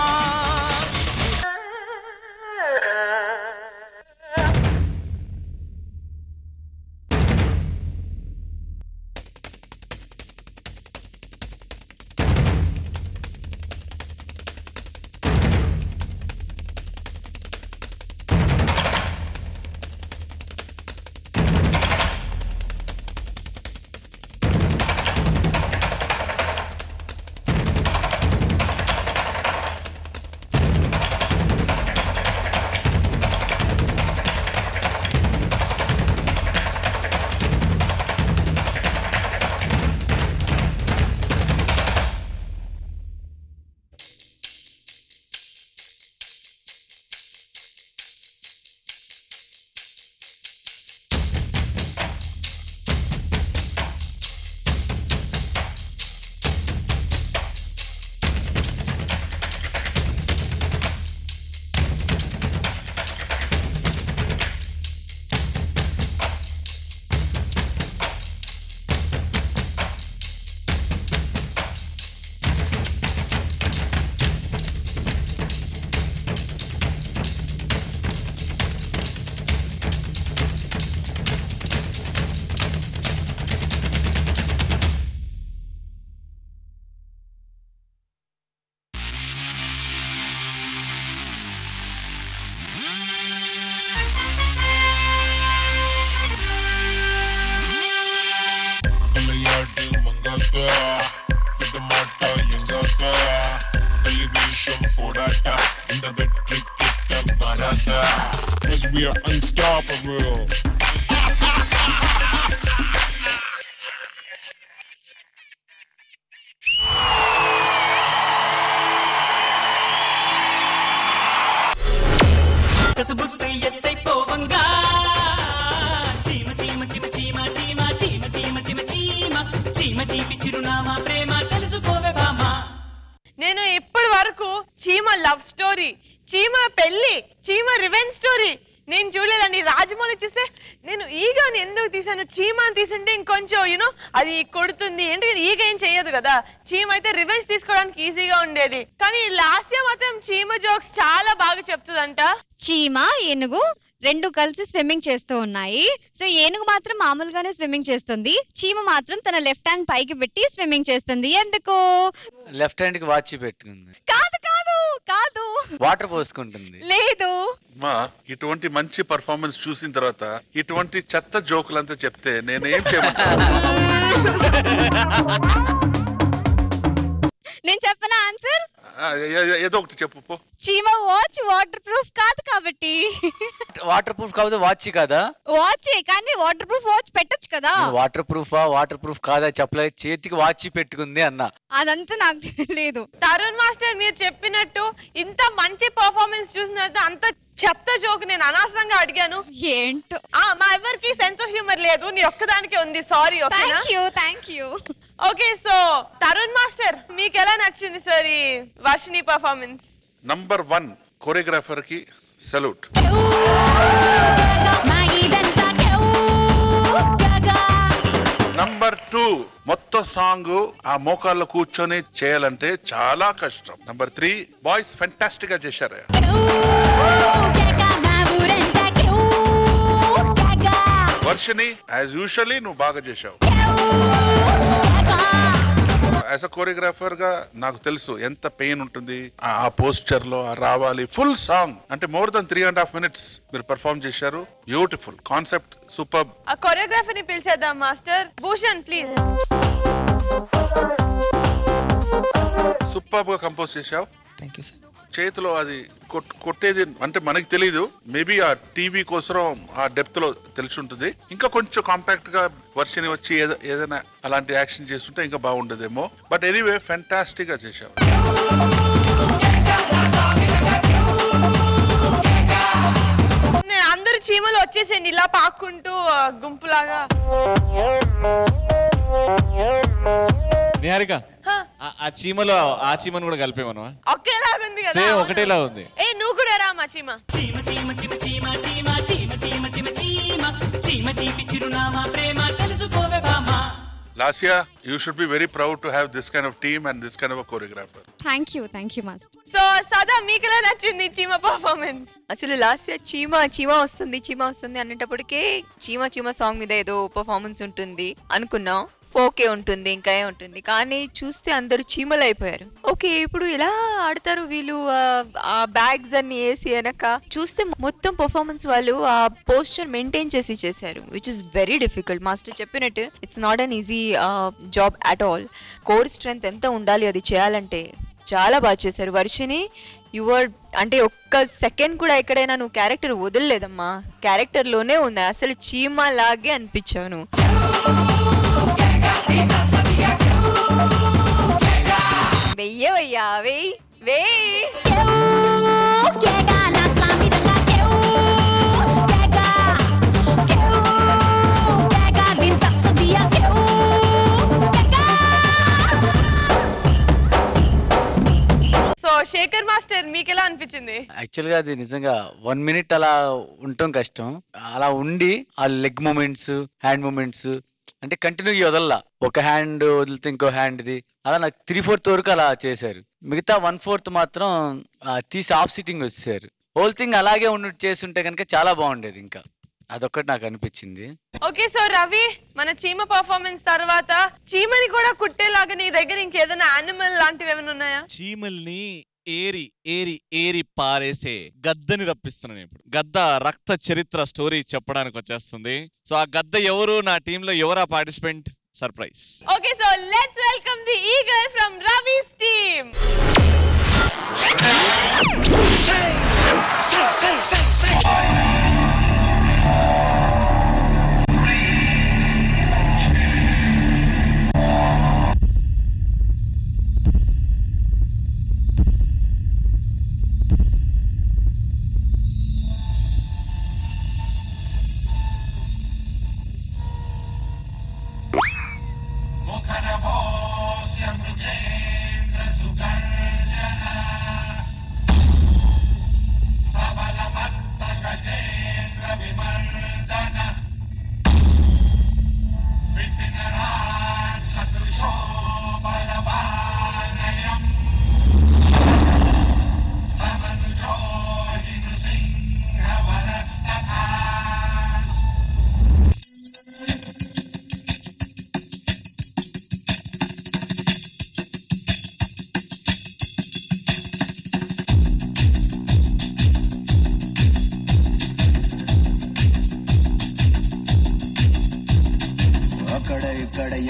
Cause we are unstoppable. కసబుస్సై ఎస్సై పోవంగా చీమ చీమ చీమ చీమ చీమ చీమ చీమ చీమ చీమ చీమ తీపి చిరునామా ప్రేమ తెలుసుకోవే బామా. నేను ఇప్పటి వరకు చీమ లవ్ స్టోరీ, చీమ పెళ్లి, చీమ రివెంజ్ స్టోరీ నేను చూడలేదండి. రాజమౌళి చూస్తే నేను ఈగని ఎందుకు తీసాను, చీమ అని తీసుంటే ఇంకొంచెం యూనో అది కొడుతుంది, ఎందుకంటే ఈగ ఏం చెయ్యదు కదా. చీమ అయితే రివెంజ్ తీసుకోవడానికి ఈజీగా ఉండేది. కానీ లాస్ట్ ఇయర్ మాత్రం చీమ జోక్స్ చాలా బాగా చెప్తుందంట. చీమ ఏనుగు రెండు కలిసి స్విమ్మింగ్ చేస్తూ ఉన్నాయి. సో ఏనుగు మాత్రం మామూలుగానే స్విమ్మింగ్ చేస్తుంది, చీమ మాత్రం తన లెఫ్ట్ హ్యాండ్ పైకి పెట్టి స్విమ్మింగ్ చేస్తుంది. ఎందుకు? లెఫ్ట్ హ్యాండ్ కి వాచి పెట్టుకుంది. కాదు కాదు కాదు, వాటర్ పోసుకుంటుంది. లేదు. మా ఇటువంటి మంచి పర్ఫార్మెన్స్ చూసిన తర్వాత ఇటువంటి చెత్త జోకులంతా చెప్తే నేనేం చేయమంటాను? నేను చెప్పనా ఆన్సర్? ఏదో ఒకటి చెప్పు పో. చీమ వాచ్ వాటర్ ప్రూఫ్ కాదు కాబట్టి. వాటర్ ప్రూఫ్ కాదు వాచ్ కాదా? వాచే, కానీ వాటర్ ప్రూఫ్ వాచ్ పెట్టొచ్చు కదా. వాటర్ ప్రూఫ్ వాటర్ ప్రూఫ్ కాదా చెప్పలేదు, చేతికి వాచ్ పెట్టుకుంది అన్న. అదంతా నాకు తెలియదు. తరుణ్ మాస్టర్ మీరు చెప్పినట్టు ఇంత మంచి పర్ఫార్మెన్స్ చూసిన తర్వాత అంత చెత్త జోక్ నేను అనవసరంగా అడిగాను. ఏంటో మా ఎవరికి సెన్స్ ఆఫ్ హ్యూమర్ లేదు, నీ ఒక్కదానికే ఉంది. Sorry. Thank you. Okay, so Tarun master మీకు ఎలా నచ్చింది సార్ ఈ వర్షిని పర్ఫార్మెన్స్? నంబర్ 1 కోరియోగ్రాఫర్ కి సల్యూట్. నంబర్ 2 మొత్తం సాంగ్ ఆ మోకాల్లో కూర్చొని చేయాలంటే చాలా కష్టం. నంబర్ 3 బాయ్స్ ఫెంటాస్టిక్ గా చేశారు. వర్షిని యాజ్ యూజువల్లీ నువ్వు బాగా చేశావు. యాజ్ అ కోరియోగ్రాఫర్ గా నాకు తెలుసు ఎంత పెయిన్ ఉంటుంది ఆ పోస్టర్ లో రావాలి. ఫుల్ సాంగ్ అంటే మోర్ దెన్ 3.5 minutes మీరు పర్ఫార్మ్ చేశారు. Beautiful concept, super. ఆ కొరియోగ్రాఫర్ ని పిలిచేద్దాం మాస్టర్. భూషణ్ ప్లీజ్. సూపర్ గా కంపోజ్ చేశావు. Thank you sir. చేతిలో అది కొట్టేది అంటే మనకి తెలీదు, మేబీ ఆ టీవీ కోసం ఆ డెప్త్ లో తెలిసి ఉంటుంది. ఇంకా కొంచెం కాంపాక్ట్ గా వర్షిని వచ్చి ఏదైనా అలాంటి యాక్షన్ చేస్తుంటే ఇంకా బాగుండేదేమో. బట్ ఎనీవే ఫెంటాస్టిక్ గా చేశావు. అందరు చీమలు వచ్చేసేయండి ఇలా పాక్కుంటూ గుంపులాగా. నిహారిక ఆ చీమలో ఆ చీమను కూడా కలిపే మనం ఒకేలాగా ఉంది కదా సేమ్ ఒకటేలా ఉంది. ఏ నువ్వు కూడా రా మా చీమ. చీమ చీమ చీమ చీమ చీమ చీమ చీమ చీమ చీమ చీమ తీపి చిరునామా ప్రేమ తెలుసుకోవే బామా. Lasya, you should be very proud to have this kind of team and this kind of a choreographer. Thank you master. So సదా మీకు ఎలా నచ్చింది చీమ పర్ఫార్మెన్స్? అసలు లాస్ట్ ఇయర్ చీమ వస్తుంది అనేటప్పటికే చీమ సాంగ్ మీద ఏదో పర్ఫార్మెన్స్ ఉంటుంది అనుకున్నాం. ఫోకే ఉంటుంది, ఇంకా ఉంటుంది, కానీ చూస్తే అందరూ చీమలు అయిపోయారు. ఓకే, ఇప్పుడు ఎలా ఆడతారు వీళ్ళు? ఆ బ్యాగ్స్ అన్ని వేసి వెనక చూస్తే మొత్తం పర్ఫార్మెన్స్ వాళ్ళు ఆ పోస్చర్ మెయింటైన్ చేశారు, which is very difficult. Master చెప్పినట్టు it's not an easy job at all. Core strength ఎంత ఉండాలి అది చేయాలంటే. చాలా బాగా చేశారు. వర్షిని యువర్ అంటే ఒక్క సెకండ్ కూడా ఎక్కడైనా నువ్వు క్యారెక్టర్ వదలలేదమ్మా, క్యారెక్టర్లోనే ఉంది. అసలు చీమ లాగే అనిపించాను. వెయ్యవయ్యా వెయ్యి సో శేఖర్ మాస్టర్ మీకు ఎలా అనిపించింది? యాక్చువల్ గా అది నిజంగా 1 minute అలా ఉండటం కష్టం. అలా ఉండి ఆ లెగ్ మూమెంట్స్, హ్యాండ్ మూమెంట్స్ అంటే కంటిన్యూగా వదల్లా. ఒక హ్యాండ్ వదిలితే ఇంకో హ్యాండ్ ఇది అలా నాకు 3/4 వరకు అలా చేశారు. మిగతా 1/4 మాత్రం తీసి ఆఫ్ సిట్టింగ్ వచ్చేసారు. హోల్ థింగ్ అలాగే ఉన్నట్టు చేస్తుంటే కనుక చాలా బాగుండేది. ఇంకా అదొక్కటి నాకు అనిపించింది. ఓకే, సో రవి, మన చీమ పర్ఫార్మెన్స్ తర్వాత చీమని కూడా కుట్టేలాగా నీ దగ్గర ఇంకేదైనా యానిమల్ లాంటివి ఏమైనా ఉన్నాయా? చీమల్ని ఏరి ఏరి ఏరి పారేసే గద్దని రప్పిస్తున్నాను ఇప్పుడు. గద్ద రక్త చరిత్ర స్టోరీ చెప్పడానికి వచ్చేస్తుంది. సో ఆ గద్ద ఎవరు, నా టీమ్ లో ఎవరా participant? Surprise. Okay, so let's welcome the eagle from Ravi's team.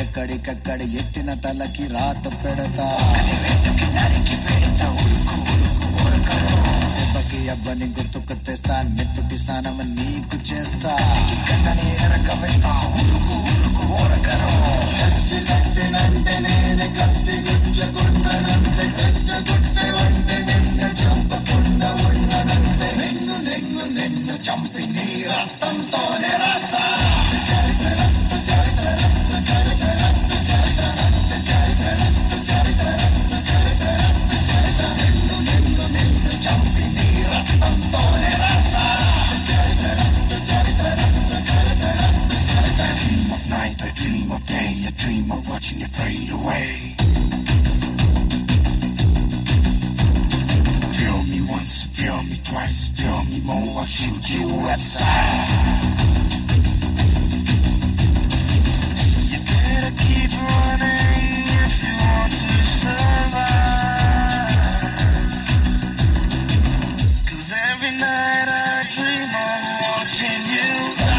ఎక్కడికక్కడ ఎత్తిన తలకి రాత పెడతా, దెబ్బకి అబ్బని గుర్తుకు తెస్తా, నెత్తుటి స్నానం నీకు చేస్తా, కన్నని ఎరకవేస్తా, ఉరుకు ఉరుకు ఓరకరం కట్టినంటే నేనే కత్తి గుచ్చకుండనంతే, తెచ్చగుట్టే వంటే నిన్ను చంపకుండా ఉండనంతే, నిన్ను చంపి నీ రక్తంతోనే రాస్తా. I dream of day, I dream of watching you fade away. Feel me once, feel me twice, feel me more, I'll shoot you outside. You better keep running if you want to survive, 'cause every night I dream of watching you die.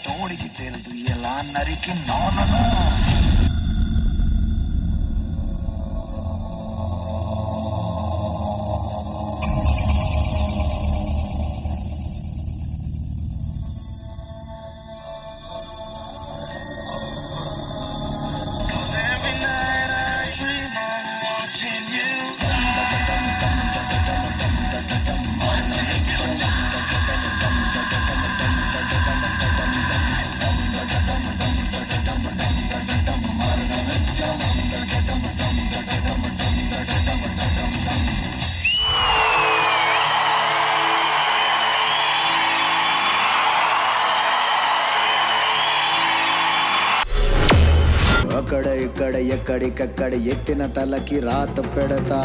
తోడికి తెలుదు ఎలా నరికి నోనను. ఇక్కడ ఎక్కడికక్కడ ఎత్తిన తలకి రాత పెడతా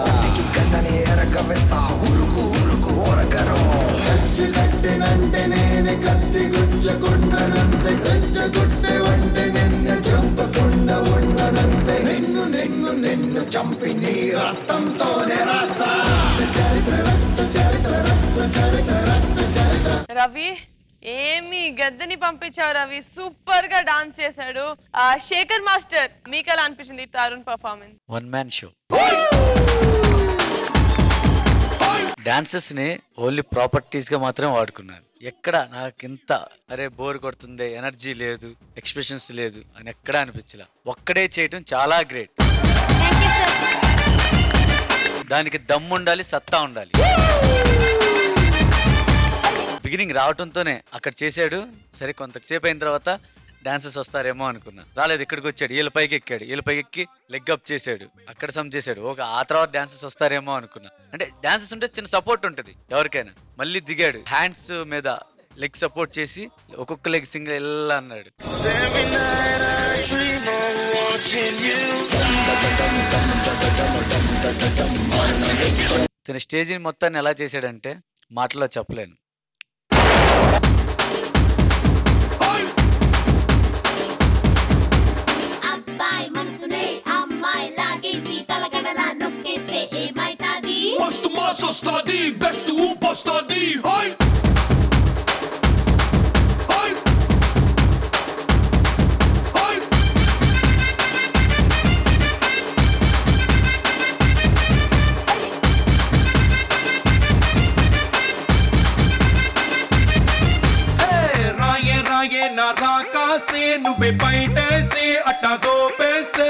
కన్నని ఎరక వేస్తా ఉరుకు ఉరుకు ఓరకరు కచ్చి కట్టినంటే నేనే కత్తి గుచ్చకుండనంతే రెచ్చగొట్టే వంటే నిన్ను చంపకుండా ఉండనంతే నిన్ను నిన్ను నిన్ను చంపి నీ రక్తంతోనే రాస్తా చరిత్ర రక్త చరిత్ర రక్త చరిత్ర రక్త చరిత్ర. రవి ఏమి గద్దని పంపించావు రవి, సూపర్ గా డాన్స్ చేశాడు. శేఖర్ మాస్టర్ మీకు ఎలా అనిపించింది Tarun performance? One man show. Dances ని ఓన్లీ ప్రాపర్టీస్ గా మాత్రమే వాడుకున్నాను. ఎక్కడ నాకింత అరే బోర్ కొడుతుంది, ఎనర్జీ లేదు, ఎక్స్ప్రెషన్స్ లేదు అని ఎక్కడా అనిపించలే. ఒక్కడే చేయటం చాలా గ్రేట్. దానికి దమ్ము ఉండాలి, సత్తా ఉండాలి. బిగినింగ్ రావటంతోనే అక్కడ చేశాడు. సరే కొంతసేపు అయిన తర్వాత డాన్సెస్ వస్తారేమో అనుకున్నా, రాలేదు. ఇక్కడికి వచ్చాడు, వీళ్ళ పైకి ఎక్కాడు, వీళ్ళ పైకి ఎక్కి లెగ్ అప్ చేశాడు, అక్కడ సమ్ చేశాడు. ఆ తర్వాత డాన్సెస్ వస్తారేమో అనుకున్నా. అంటే డాన్సెస్ ఉంటే చిన్న సపోర్ట్ ఉంటుంది ఎవరికైనా. మళ్ళీ దిగాడు, హ్యాండ్స్ మీద లెగ్ సపోర్ట్ చేసి ఒక్కొక్క లెగ్ సింగిల్ ఎలా అన్నాడు. తన స్టేజ్ మొత్తాన్ని ఎలా చేశాడంటే మాటలో చెప్పలేను. అబ్బాయి మనసునే అమ్మాయి లాగేసి తలగడలా నొక్కేస్తే ఏమైతాది? మస్తు మాస్ వస్తాది, బెస్ట్ ఊపు వస్తాది. నా రాకాసే నువ్వే బయటేసి అట్టా దోపేస్తే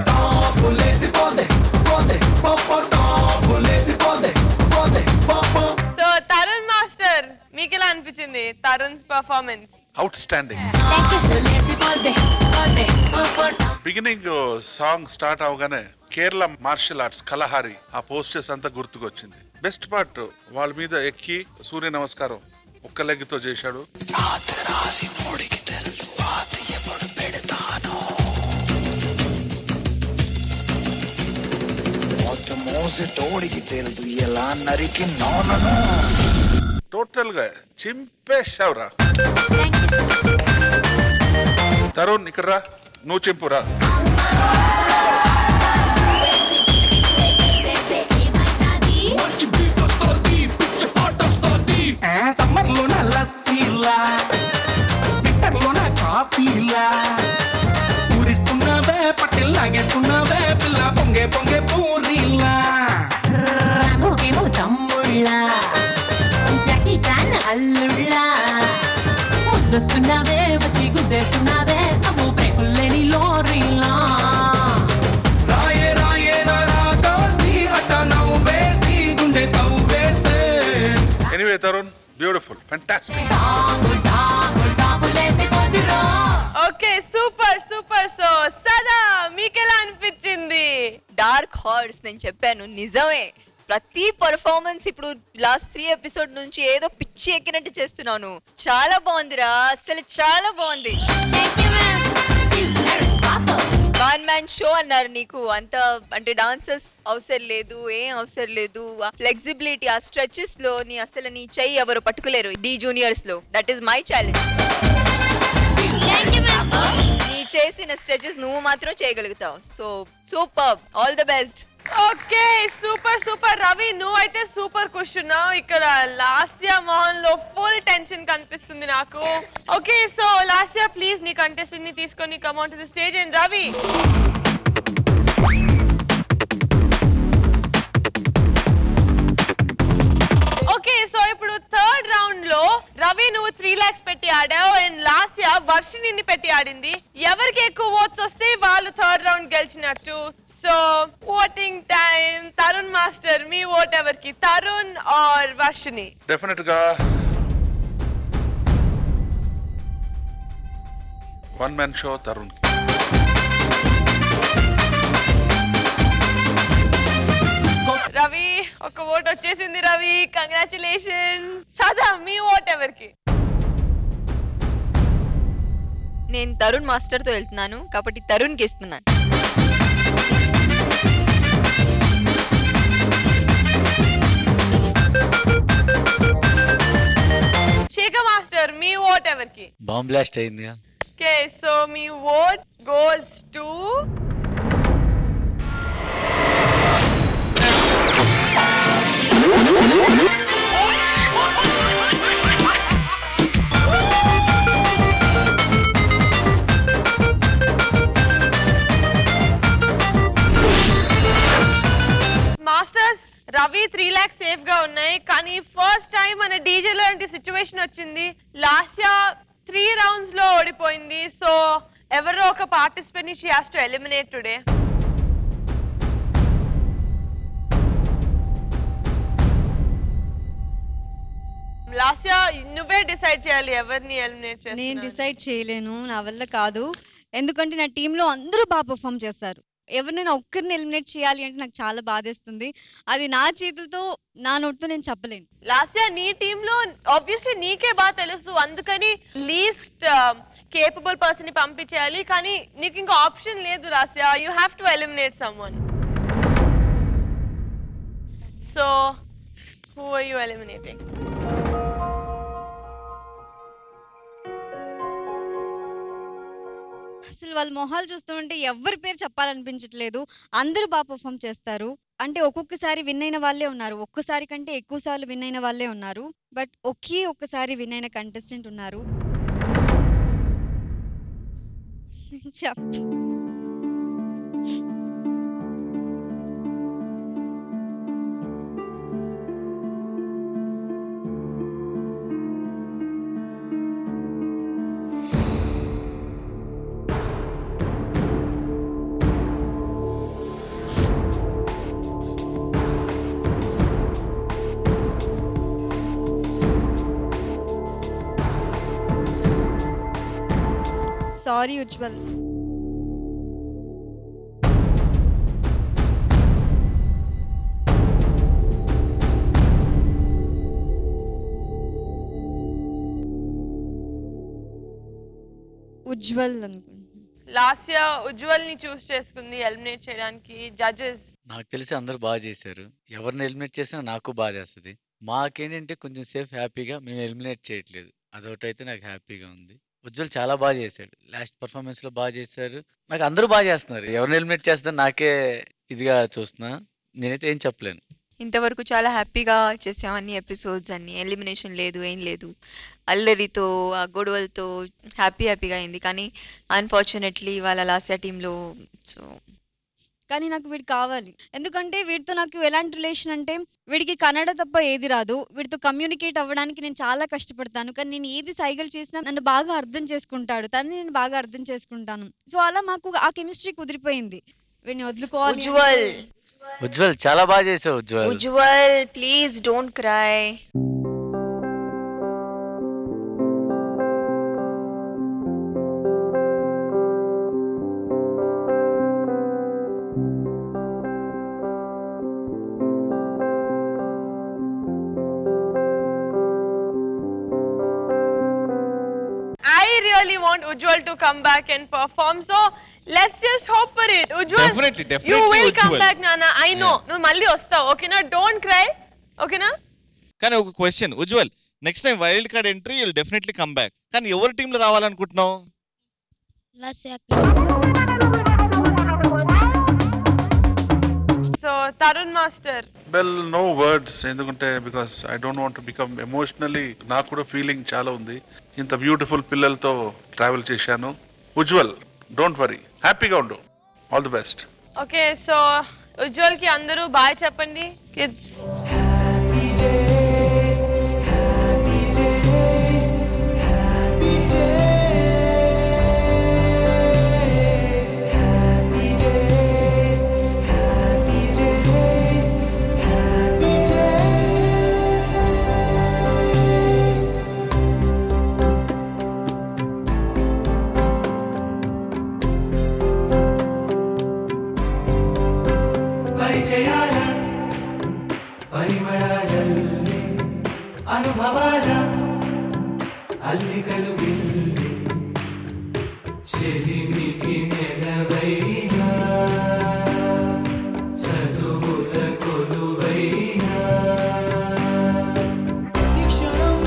టాపులేసి పోందే పోందే పాప టాపులేసి పోందే పోందే పాప. సో తరుణ్ మాస్టర్ మీకు ఎలా అనిపించింది Tarun performance? Out standing. Beginning song start అవగానే కేరళ మార్షల్ ఆర్ట్స్ కలహారి ఆ పోస్టర్స్ అంతా గుర్తుకొచ్చింది. బెస్ట్ పార్ట్ వాళ్ళ మీద ఎక్కి సూర్య నమస్కారం ఒక్క లెగ్తో చేశాడు. టోటల్ గా చింపేశావురా. తరుణ్ ఇక్కడ రా, నువ్వు చింపురా. సమ్మర్ లోన లస్సీలా, వింటర్ లోన కాఫీలా, ఊరిస్తున్నావే పట్టెల్ లాగేస్తున్నావే పిల్ల పొంగే పొంగే పూరీలా. రామోకేమో తమ్ముళ్ళ, జాకీ చాన్ అల్లుళ్ళ, ముద్దొస్తున్నావే వచ్చి గుద్దేస్తున్నావే అమ్మో బ్రేకుల్లేని లోరీలా. రాయే రాయే నా రాకాసి అట్ట నవ్వేసి గుండె తవ్వేస్తే. Anyway Tarun, beautiful, fantastic. Okay super super. So Sada మీకెలా అనిపించింది? డార్క్ హార్స్ నేను చెప్పాను నిజమే. ప్రతి పర్ఫార్మెన్స్ ఇప్పుడు లాస్ట్ 3 ఎపిసోడ్ నుంచి ఏదో పిచ్చి ఎక్కినట్టు చేస్తున్నాను. చాలా బాగుందిరా, అసలు చాలా బాగుంది. వన్ మ్యాన్ షో అన్నారు నీకు, అంత అంటే డాన్సెస్ అవసరం లేదు, ఏం అవసరం లేదు. ఫ్లెక్సిబిలిటీ ఆ స్ట్రెచెస్ లో అసలు నీ చెయ్యి ఎవరు పట్టుకోలేరు డి జూనియర్స్ లో. That is my challenge. నీ చేసిన స్ట్రెచెస్ నువ్వు మాత్రం చేయగలుగుతావు. So super, all the best. Okay super super. Ravi నువ్వైతే సూపర్ కూర్చున్నావు. ఇక్కడ లాస్య మోహన్ లో ఫుల్ టెన్షన్ కనిపిస్తుంది నాకు. ఓకే సో లాస్య ప్లీజ్ నీ కంటెస్టెంట్ ని తీసుకొని come on to the stage. And Ravi okay so ఇప్పుడు థర్డ్ రౌండ్ లో రవి నువ్వు 3 lakhs పెట్టి ఆడావు అండ్ లాస్య వర్షిని పెట్టి ఆడింది. ఎవరికి ఎక్కువ ఓట్స్ వస్తే వాళ్ళు థర్డ్ రౌండ్ గెలిచినట్టు. So voting time. Tarun master మీ ఓట్ ఎవరికి, తరుణ్ ఆర్ వర్షిని? డెఫినెట్ గా one man show Tarun. Ravi ఒక ఓట్ వచ్చేసింది. రవి కంగ్రాచులేషన్స్. సదా మీ ఓట్ ఎవరికి? నేను తరుణ్ మాస్టర్ తో వెళ్తున్నాను కాబట్టి తరుణ్ కి ఇస్తున్నాను. గారికి. బాంబ్ బ్లాస్ట్ అయింది. Okay so me vote goes to masters. Ravi 3 lakhs safe గా ఉన్నాయి, కానీ ఫస్ట్ టైం మన డీజే లాంటి సిచ్యువేషన్ వచ్చింది. లాస్యా 3 rounds లో ఓడిపోయింది. సో ఎవరో ఒక పార్టిసిపెంట్ ని she has to eliminate today. Lasya నువ్వే డిసైడ్ చేయాలి ఎవరిని ఎలిమినేట్ చేయాలి. నేను డిసైడ్ చేయలేను, నా వల్ల కాదు. ఎందుకంటే నా టీంలో అందరూ బాగా పర్ఫామ్ చేస్తారు. ఎవరినైనా ఒక్కరిని ఎలిమినేట్ చేయాలి అంటే నాకు చాలా బాధేస్తుంది. అది నా చేతులతో నా నోటితో నేను చెప్పలేను. లాస్యా నీ టీమ్ లో ఆబ్వియస్లీ నీకే బాగా తెలుసు, అందుకని లీస్ట్ కేపబుల్ పర్సన్ ని పంపించేయాలి. కానీ నీకు ఇంకా ఆప్షన్ లేదు Lasya, you have to eliminate someone. So who are you eliminating? అసలు వాళ్ళ మొహాలు చూస్తుంటే ఎవరి పేరు చెప్పాలనిపించట్లేదు. అందరూ బాగా పర్ఫామ్ చేస్తారు. అంటే ఒక్కొక్కసారి విన్ అయిన వాళ్ళే ఉన్నారు, ఒక్కసారి కంటే ఎక్కువ సార్లు విన్ అయిన వాళ్ళే ఉన్నారు. బట్ ఒక్కసారి విన్ అయిన కంటెస్టెంట్ ఉన్నారు. చెప్పు. సారీ ఉజ్వల్. ఉజ్వల్ లాస్యా ఉజ్వల్ ని చూస్ చేసుకుంది ఎలిమినేట్ చేయడానికి. జడ్జెస్ నాకు తెలిసి అందరూ బాగా చేశారు. ఎవరిని ఎలిమినేట్ చేసినా నాకు బాగా చేస్తుంది. మాకేంటంటే కొంచెం సేఫ్ హ్యాపీగా మేము ఎలిమినేట్ చేయట్లేదు, అదొకటైతే నాకు హ్యాపీగా ఉంది. ఉజ్వల్ చాలా బాగా చేశాడు, లాస్ట్ పర్ఫార్మెన్స్ లో బాగా చేశారు. నాకు అందరూ బాగా చేస్తున్నారు, ఎవరిని ఎలిమినేట్ చేస్తున్నారు నాకే ఇదిగా చూస్తున్నా. నేనైతే ఏం చెప్పలేను. ఇంతవరకు చాలా హ్యాపీగా చేసాం అన్ని ఎపిసోడ్స్, అన్ని ఎలిమినేషన్ లేదు, ఏం లేదు. అల్లరితో ఆ గొడవలతో హ్యాపీగా అయింది. కానీ అన్ఫార్చునేట్లీ వాళ్ళ లాస్యా టీంలో సో కానీ నాకు వీడు కావాలి. ఎందుకంటే వీడితో నాకు ఎలాంటి రిలేషన్ అంటే వీడికి కన్నడ తప్ప ఏది రాదు. వీడితో కమ్యూనికేట్ అవ్వడానికి నేను చాలా కష్టపడతాను. కానీ నేను ఏది సైగలు చేసినా నన్ను బాగా అర్థం చేసుకుంటాడు, తను నేను బాగా అర్థం చేసుకుంటాను. సో అలా మాకు ఆ కెమిస్ట్రీ కుదిరిపోయింది. వీడిని వదులుకోవాలి. ఉజ్వల్ చాలా బాగా చేసావు. Ujjwal please don't cry. Want Ujjwal to come back and perform, so let's just hope for it. Ujjwal, definitely you will Ujjwal. come back Nana, I know. No malli vastavu, okay na, don't cry, okay na. కానీ ఒక question Ujjwal, next time wild card entry will definitely come back. కానీ ఎవరి team లో రావాలనుకుంటున్నావు? So Tarun master. Well no words, ఎందుకంటే because I don't want to become emotionally. నాకు కూడా feeling చాలా ఉంది. ఇంత బ్యూటిఫుల్ పిల్లలతో ట్రావెల్ చేశాను. ఉజ్వల్ డోంట్ వరీ, హ్యాపీగా ఉండు. All the best. Okay so Ujjwal కి అందరూ బాయ్ చెప్పండి కిడ్స్. పరిమళాలల్లే అనుభవాల అల్లికలు గిల్లి చెలిమికి నెలవైనా చదువుల కొలువైనా ప్రతిక్షణం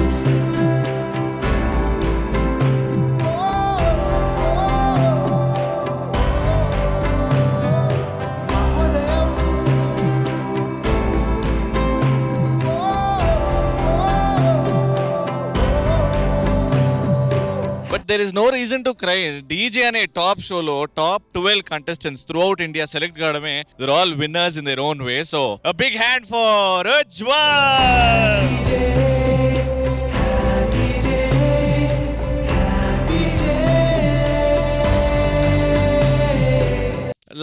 there is no reason to cry. DJ అనే టాప్ షోలో top 12 contestants throughout India select కావడమే, they're all winners in their own way. So a big hand for Ujjwal.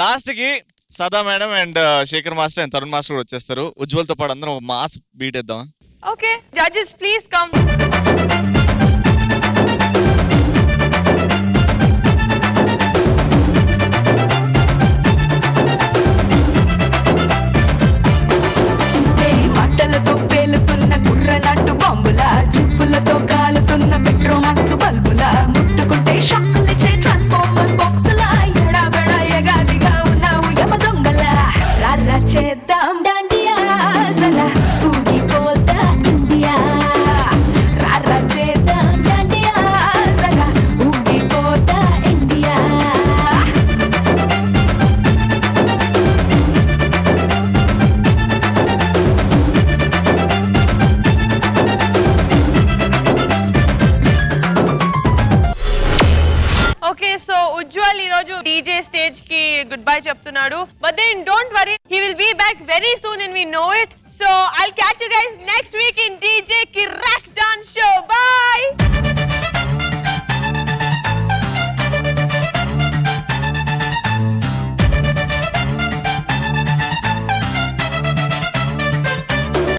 Last కి Sada madam and Shekhar master and Tarun master కూడా వచ్చేస్తారు. ఉజ్వల్ తో పాటు అందరం ఒక మాస్ బీట్ ఇద్దాం. Okay judges please come. మాటలతో పేలుతున్న కుర్రనాటు బాంబుల, చిప్పులతో కాలుతున్న పెట్రోమాక్స్ బల్బుల, ముట్టుకుంటే షాకులిచ్చే ట్రాన్స్ఫార్మర్ బాక్సుల, ఎడాబెడ ఎగాదిగా ఉన్నావు యమ దొంగల. రారా చేద్దాం డాండియా సలా ఊగిపోతా ఇండియా. రారా చేద్దాం డాండియా సలా ఊగిపోతా ఇండియా. ఓకే సో ఉజ్వల్ ఈ రోజు డీజే స్టేజ్ కి గుడ్ బై చెప్తున్నాడు. But then don't worry, he will be back very soon and we know it. So I'll catch you guys next week in